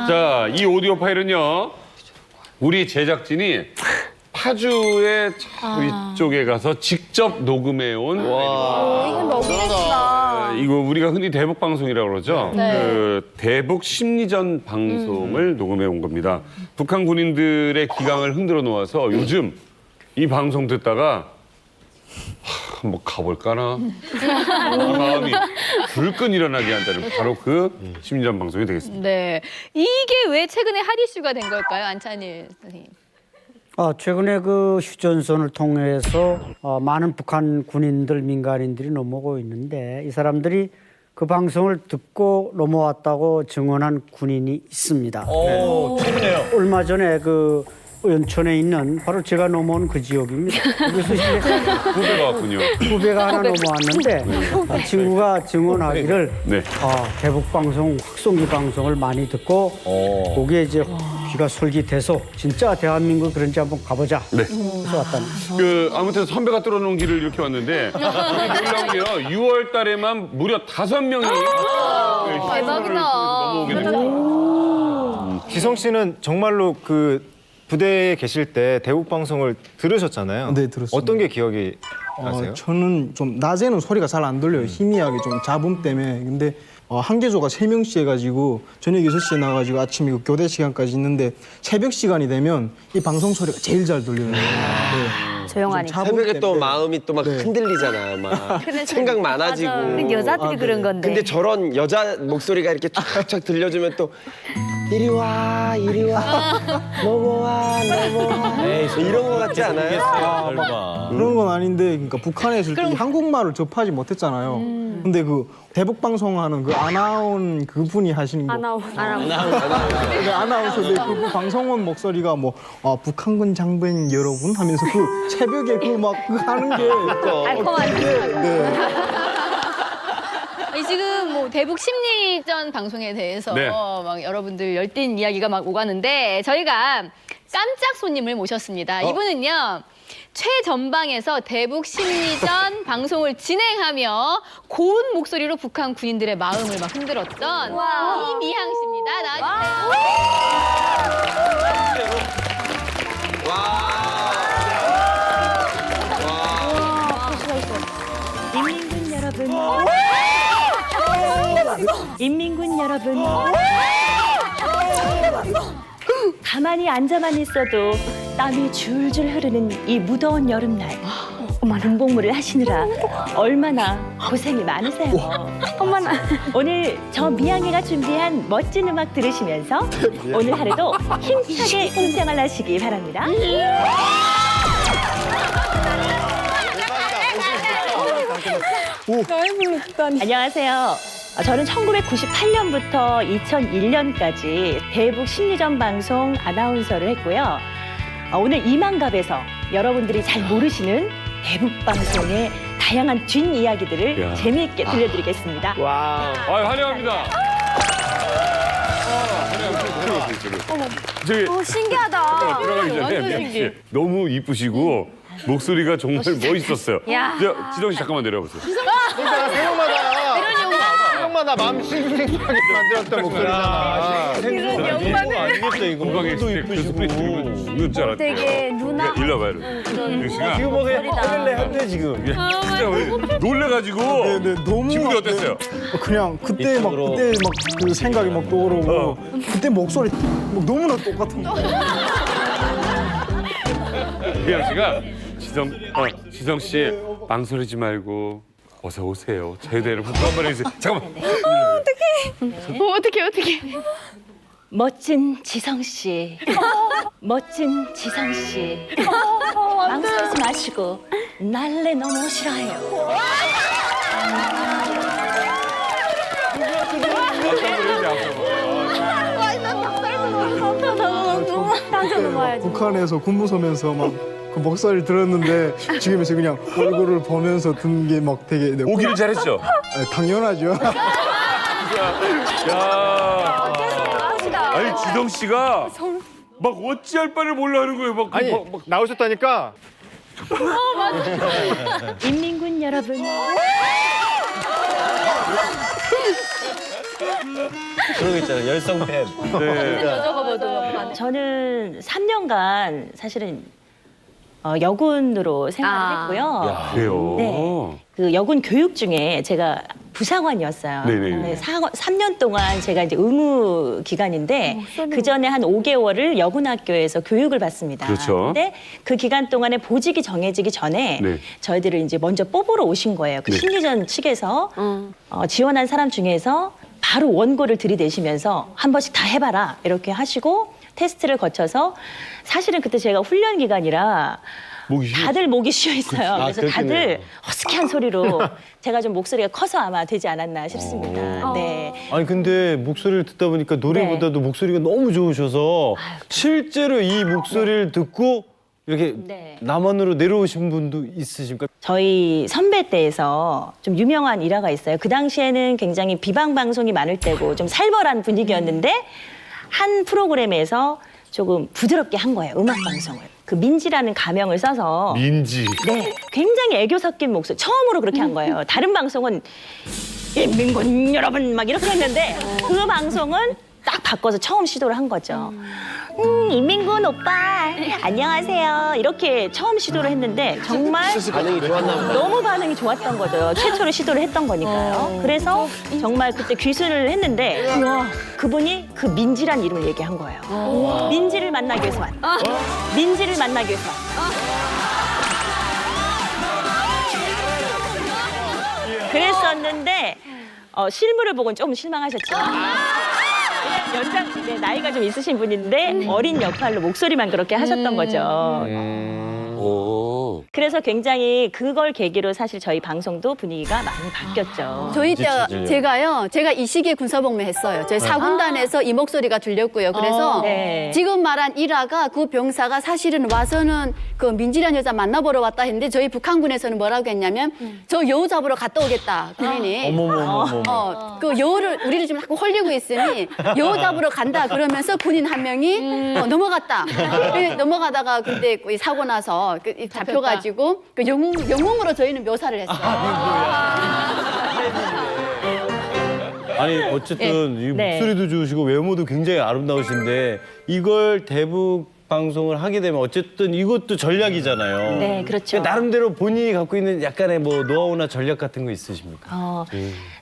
자, 이 오디오 파일은요. 우리 제작진이 파주의 위쪽에 가서 직접 녹음해 온 이건 너무 예쁘다. 이거 우리가 흔히 대북 방송이라고 그러죠. 네. 그 대북 심리전 방송을 녹음해 온 겁니다. 북한 군인들의 기강을 흔들어 놓아서 요즘 이 방송 듣다가 뭐 가볼까나 마음이 불끈 일어나게 한다는 바로 그 심리전 방송이 되겠습니다. 네. 이게 왜 최근에 핫 이슈가 된 걸까요, 안찬일 선생님? 최근에 그 휴전선을 통해서 많은 북한 군인들, 민간인들이 넘어오고 있는데 이 사람들이 그 방송을 듣고 넘어왔다고 증언한 군인이 있습니다. 최근에요. 얼마 전에 그 연천에 있는 바로 제가 넘어온 그 지역입니다. 그래서 이제 후배가 왔군요. 후배가 하나 넘어왔는데 이 친구가 증언하기를 네. 대북 방송, 확성기 방송을 많이 듣고 거기에 이제 귀가 솔깃해서 진짜 대한민국 그런지 한번 가보자. 네. 그래서 왔다는. 그 아무튼 선배가 뚫어놓은 길을 이렇게 왔는데 놀라운 게요. 6월 달에만 무려 5명이 대박이다. 넘어오게 됩니다. 지성 씨는 정말로 그 부대에 계실 때 대북 방송을 들으셨잖아요. 네, 들었습니다. 어떤 게 기억이 나세요? 저는 좀 낮에는 소리가 잘 안 들려요. 희미하게 좀 잡음 때문에. 근데 한계조가 3명씩 해가지고 저녁 6시에 나가지고 아침 이거 교대 시간까지 있는데 새벽 시간이 되면 이 방송 소리가 제일 잘 들려요. 네. 조용하니까. 새벽에 또 마음이 또 막 흔들리잖아. 막 생각 많아지고. 우린 여자들이 그런 건데. 근데 저런 여자 목소리가 이렇게 쫙쫙 들려주면 또 이리 와, 이리 와, 넘어와, 넘어와. 이런 거 같지 않아요? 그런 건 아닌데, 그러니까 북한에 있을 때 한국말을 접하지 못했잖아요. 근데 그 대북 방송하는 그 아나운 그분이 하시는 거. 아나운서인데 그 방송원 목소리가 뭐 북한군 장병 여러분 하면서 그 새벽에 그 막 하는 게 지금 뭐 대북 심리전 방송에 대해서 네. 막 여러분들 열띤 이야기가 막 오가는데 저희가 깜짝 손님을 모셨습니다. 이분은요. 최전방에서 대북 심리전 방송을 진행하며 고운 목소리로 북한 군인들의 마음을 막 흔들었던 이미향 씨입니다. 인민군 여러분. 인민군 여러분. 가만히 앉아만 있어도 땀이 줄줄 흐르는 이 무더운 여름날. 군복무를 하시느라 얼마나 고생이 많으세요. 어머나. 오늘 저 미양이가 준비한 멋진 음악 들으시면서 오늘 하루도 힘차게 군생활 하시기 바랍니다. 안녕하세요. 저는 1998년부터 2001년까지 대북 심리전 방송 아나운서를 했고요. 오늘 이만갑에서 여러분들이 잘 모르시는 대북 방송의 다양한 뒷이야기들을 야. 재미있게 들려드리겠습니다. 와. 환영합니다. 저기 신기하다. 들어가기 전에 미양 씨 너무 이쁘시고 목소리가 정말 멋있었어요. 야. 지정 씨 잠깐만 내려보세요. 생각마다 마음 싱숭생숭하게 만들었던 목소리잖아. 이런 영광을. 아니겠다 이거. 건강에 있을 때그 소리 들으면 죽는 줄 알았대. 되게 누나. 일로 와봐요. 미양 씨가 지금 뭐 그냥 화를 한대 지금. 진짜 놀래가지고. 너무 기분이 어땠어요? 그냥 그때 막 그 생각이 막 떠오르고 그때 목소리 막 너무나 똑같은 거. 미양 씨가 지성 씨 망설이지 말고 어서 오세요. 저희들 훅 한번 해주세요. 잠깐만. 어떡해. 멋진 지성 씨. 멋진 지성 씨. 망설이지 마시고 날래 너무 싫어해요. 북한에서 군무서면서 막 그 목소리를 들었는데 지금에서 그냥 얼굴을 보면서 듣는 게 막 되게 오기를 잘했죠? 당연하죠. 야. 아니 지성 씨가 막 어찌할 바를 몰라 하는 거예요. 막 아니 막 나오셨다니까. 인민군 여러분. 그런 거 있잖아요. 열성 팬. 저는 3년간 사실은 여군으로 생활을 했고요. 그래요. 네. 그 여군 교육 중에 제가 부사관이었어요. 네네. 네, 3년 동안 제가 이제 의무 기간인데 그 전에 한 5개월을 여군학교에서 교육을 받습니다. 그렇죠. 근데 그 기간 동안에 보직이 정해지기 전에 네. 저희들을 이제 먼저 뽑으러 오신 거예요. 그 네. 심리전 측에서 지원한 사람 중에서 바로 원고를 들이대시면서 한 번씩 다 해봐라 이렇게 하시고 테스트를 거쳐서 사실은 그때 제가 훈련 기간이라 다들 목이 쉬어 있어요. 그래서 다들 허스키한 소리로 제가 좀 목소리가 커서 아마 되지 않았나 싶습니다. 네. 아니 근데 목소리를 듣다 보니까 노래보다도 목소리가 너무 좋으셔서 실제로 이 목소리를 듣고 이렇게 남원으로 내려오신 분도 있으십니까? 저희 선배 때에서 좀 유명한 일화가 있어요. 그 당시에는 굉장히 비방 방송이 많을 때고 좀 살벌한 분위기였는데 한 프로그램에서 조금 부드럽게 한 거예요. 음악 방송을. 그 민지라는 가명을 써서 민지. 네, 굉장히 애교 섞인 목소리. 처음으로 그렇게 한 거예요. 다른 방송은 인민군 여러분 막 이렇게 했는데 그 방송은 딱 바꿔서 처음 시도를 한 거죠. 인민군 오빠 안녕하세요. 이렇게 처음 시도를 했는데 정말 반응이 좋았나 보다. 너무 반응이 좋았던 거죠. 최초로 시도를 했던 거니까요. 그래서 정말 그때 귀순을 했는데 그분이 그 민지란 이름을 얘기한 거예요. 민지를 만나기 위해서 왔. 민지를 만나기 위해서 왔. 그랬었는데 실물을 보고는 조금 실망하셨지만 나이가 좀 있으신 분인데 어린 역할로 목소리만 그렇게 하셨던 거죠. 그래서 굉장히 그걸 계기로 사실 저희 방송도 분위기가 많이 바뀌었죠. 저희 때 제가 이 시기에 군사복무 했어요. 저희 사군단에서 이 목소리가 들렸고요. 그래서 네. 지금 말한 일화가 그 병사가 사실은 와서는 그 민지란 여자 만나보러 왔다 했는데 저희 북한군에서는 뭐라고 했냐면 저 여우 잡으러 갔다 오겠다 군인이. 그 여우를 우리를 지금 자꾸 홀리고 있으니 여우 잡으러 간다 그러면서 군인 한 명이 넘어갔다. 넘어가다가 근데 사고 나서 잡혀가지고 그 영웅으로 저희는 묘사를 했어요. 아니 어쨌든 이 목소리도 좋으시고 외모도 굉장히 아름다우신데 이걸 대북 방송을 하게 되면 어쨌든 이것도 전략이잖아요. 네, 그렇죠. 나름대로 본인이 갖고 있는 약간의 뭐 노하우나 전략 같은 거 있으십니까?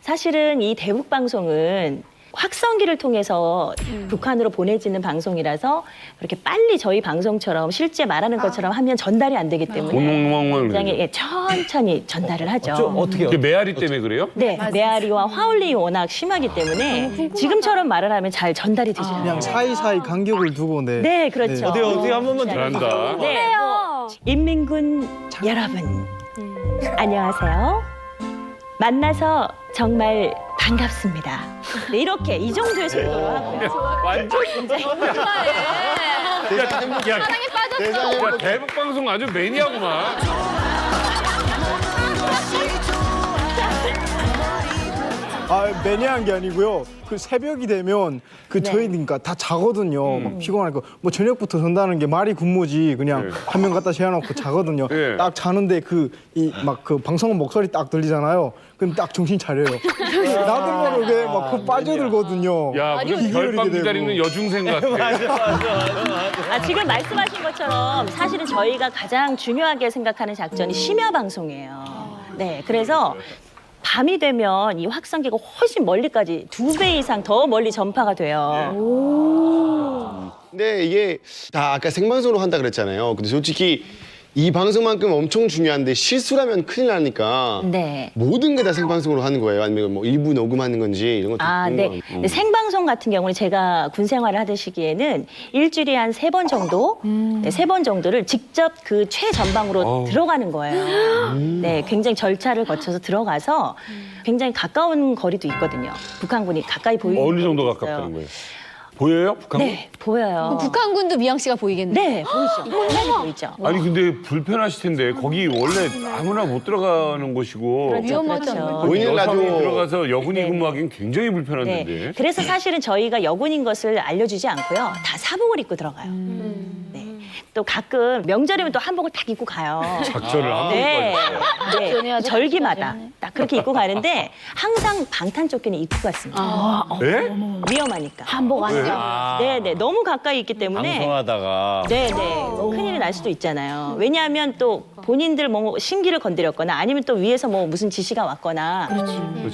사실은 이 대북 방송은 확성기를 통해서 북한으로 보내지는 방송이라서 그렇게 빨리 저희 방송처럼 실제 말하는 것처럼 하면 전달이 안 되기 때문에 굉장히 천천히 전달을 하죠. 어떻게 메아리 때문에 그래요? 네, 메아리와 화울림이 워낙 심하기 때문에 지금처럼 말을 하면 잘 전달이 되지 않아요. 그냥 사이사이 간격을 두고 네, 그렇죠. 어떻게 한 번만 잘한다. 네, 인민군 여러분, 안녕하세요. 만나서 정말 반갑습니다. 네, 이렇게 이 정도의 속도로 하고요. 완전 굉장히 사랑에 빠졌어. 야, 대북 방송 아주 매니아구만. 매니아한 게 아니고요. 그 새벽이 되면 그 저희 그러니까 다 자거든요. 막 피곤하니까 뭐 저녁부터 전다는 게 말이 군무지 그냥 한 명 갖다 재워놓고 자거든요. 딱 자는데 그 이 막 그 방송 목소리 딱 들리잖아요. 그럼 딱 정신 차려요. 나도 모르게 막 그 빠져들거든요. 야, 무슨 별밤 기다리는 여중생 같아. 아, 지금 말씀하신 것처럼 사실은 저희가 가장 중요하게 생각하는 작전이 심야 방송이에요. 네, 그래서 밤이 되면 이 확성기가 훨씬 멀리까지 2배 이상 더 멀리 전파가 돼요. 근데 이게 다 아까 생방송으로 한다 그랬잖아요. 근데 솔직히 이 방송만큼 엄청 중요한데 실수라면 큰일 나니까 네. 모든 게 다 생방송으로 하는 거예요? 아니면 뭐 일부 녹음하는 건지 이런 것도 아, 네. 근데 생방송 같은 경우는 제가 군 생활을 하던 시기에는 일주일에 한 3번 정도, 네, 3번 정도를 직접 그 최전방으로 들어가는 거예요. 네, 굉장히 절차를 거쳐서 들어가서 굉장히 가까운 거리도 있거든요. 북한군이 가까이 보이는 어느 정도 거리도 가깝다는 있어요. 거예요? 보여요? 북한군? 네, 보여요. 북한군도 미영 씨가 보이겠네요. 네, 보이죠. 당연히 보이죠. 아니 근데 불편하실 텐데 거기 원래 아무나 못 들어가는 곳이고 그렇죠. 보이는 여성이 라디오 들어가서 여군이 근무하기는 굉장히 불편한데. 네. 그래서 사실은 저희가 여군인 것을 알려주지 않고요. 다 사복을 입고 들어가요. 네. 또 가끔 명절이면 또 한복을 딱 입고 가요. 작전을 한복까지 네. 해요. 네. 절기마다 딱 그렇게 입고 가는데 항상 방탄조끼는 입고 갔습니다. 네? 위험하니까. 한복 아니죠? 네네. 너무 가까이 있기 때문에. 방송하다가 네네. 큰일이 날 수도 있잖아요. 왜냐하면 또 본인들 뭐 신기를 건드렸거나 아니면 또 위에서 뭐 무슨 지시가 왔거나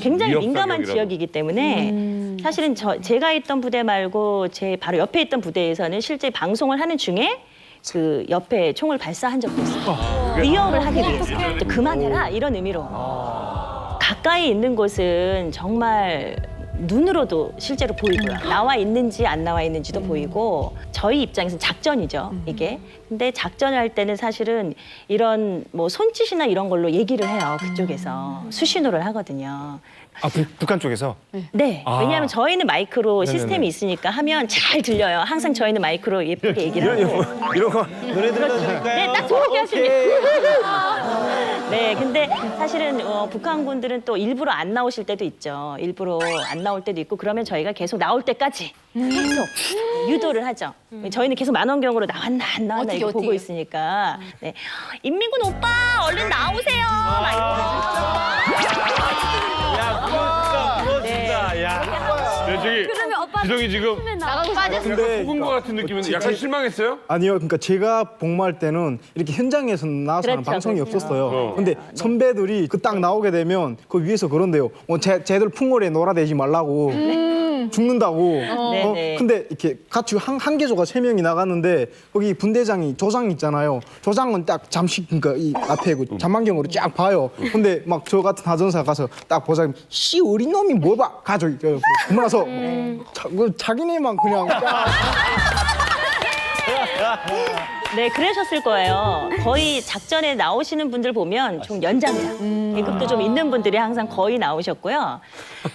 굉장히 민감한 위협사격이라도. 지역이기 때문에 사실은 제가 있던 부대 말고 제 바로 옆에 있던 부대에서는 실제 방송을 하는 중에 그 옆에 총을 발사한 적도 있어요. 위협을 하기 위해서. 또 그만해라 이런 의미로. 가까이 있는 곳은 정말 눈으로도 실제로 보이고요. 나와 있는지 안 나와 있는지도 보이고 저희 입장에서는 작전이죠, 이게. 근데 작전을 할 때는 사실은 이런 뭐 손짓이나 이런 걸로 얘기를 해요, 그쪽에서. 수신호를 하거든요. 아, 북한 쪽에서? 네, 왜냐하면 저희는 마이크로 네네네. 시스템이 있으니까 하면 잘 들려요. 항상 저희는 마이크로 예쁘게 얘기를 하고. 이런 거 노래 네, 딱 좋게 하십니다. 네, 근데 사실은 북한 군들은 또 일부러 안 나오실 때도 있죠. 일부러 안 나올 때도 있고 그러면 저희가 계속 나올 때까지 계속 유도를 하죠. 저희는 계속 만원경으로 나왔나 안 나왔나 이거 보고 있으니까. 네. 인민군 오빠 얼른 나오세요. 막 이러고. 저기 지성이 지금 나가고 빠졌어. 속은 것 같은 느낌인데 약간 실망했어요? 아니요, 그러니까 제가 복무할 때는 이렇게 현장에서 나와서 하는 그렇죠, 방송이 그렇죠. 없었어요. 근데 선배들이 그 딱 나오게 되면 그 위에서 그런대요. 쟤들 풍월에 놀아대지 말라고. 죽는다고. 네네. 근데 이렇게 같이 한 개조가 3명이 나갔는데 거기 분대장이 조장 있잖아요. 조장은 딱 잠시 그러니까 이 앞에 그 잔망경으로 쫙 봐요. 근데 막 저 같은 하전사 가서 딱 보자. 씨 어린 놈이 뭐 봐. 가져. 그러면서 자기네만 그냥 딱. 네, 그러셨을 거예요. 거의 작전에 나오시는 분들 보면 좀 연장자. 계급도 좀 있는 분들이 항상 거의 나오셨고요.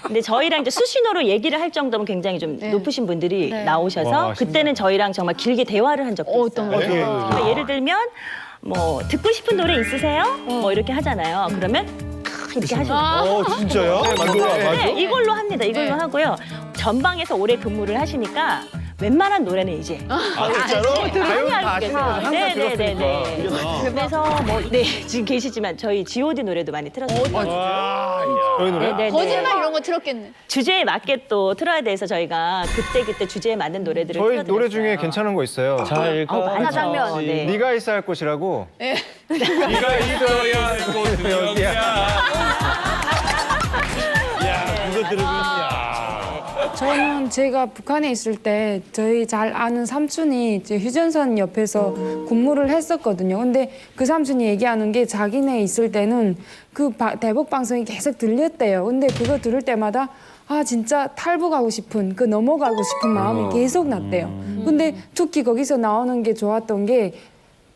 근데 저희랑 이제 수신호로 얘기를 할 정도면 굉장히 좀 높으신 분들이 나오셔서 와, 그때는 저희랑 정말 길게 대화를 한 적도 있어요. 어떤 거죠? 그러니까 예를 들면 뭐 듣고 싶은 노래 있으세요? 뭐 이렇게 하잖아요. 그러면 이렇게 하시고. 진짜요? 네, 이걸로 합니다. 이걸로 하고요. 전방에서 오래 근무를 하시니까 웬만한 노래는 이제 진짜로? 많이 다 알고 아시는 거죠? 항상 네네네네. 들었으니까. 그래서 뭐 네 지금 계시지만 저희 G.O.D 노래도 많이 틀었어요. 저희 노래? 네네네. 거짓말 이런 거 들었겠네. 주제에 맞게 또 틀어야 돼서 저희가 그때 주제에 맞는 노래들을 저희 틀어드렸어요. 노래 중에 괜찮은 거 있어요. 잘 하나 장면. 네. 네가 있어야 할 곳이라고. 네가 있어야 할 곳은 여기야. 야, 그거 들으면 야. 저는 제가 북한에 있을 때 저희 잘 아는 삼촌이 이제 휴전선 옆에서 근무를 했었거든요. 근데 그 삼촌이 얘기하는 게 자기네 있을 때는 그 대북 방송이 계속 들렸대요. 근데 그거 들을 때마다 아 진짜 탈북하고 싶은 그 넘어가고 싶은 마음이 계속 났대요. 근데 특히 거기서 나오는 게 좋았던 게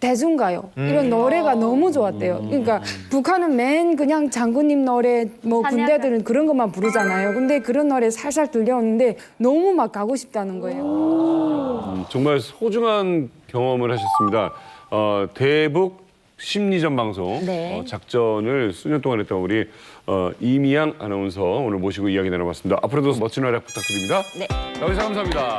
대중가요 이런 노래가 너무 좋았대요. 그러니까 북한은 맨 그냥 장군님 노래 뭐 군대들은 그런 것만 부르잖아요. 근데 그런 노래 살살 들려오는데 너무 막 가고 싶다는 거예요. 정말 소중한 경험을 하셨습니다. 대북 심리전 방송 네. 작전을 수년 동안 했던 우리 이미양 아나운서 오늘 모시고 이야기 나눠봤습니다. 앞으로도 멋진 활약 부탁드립니다. 네. 여기서 감사합니다.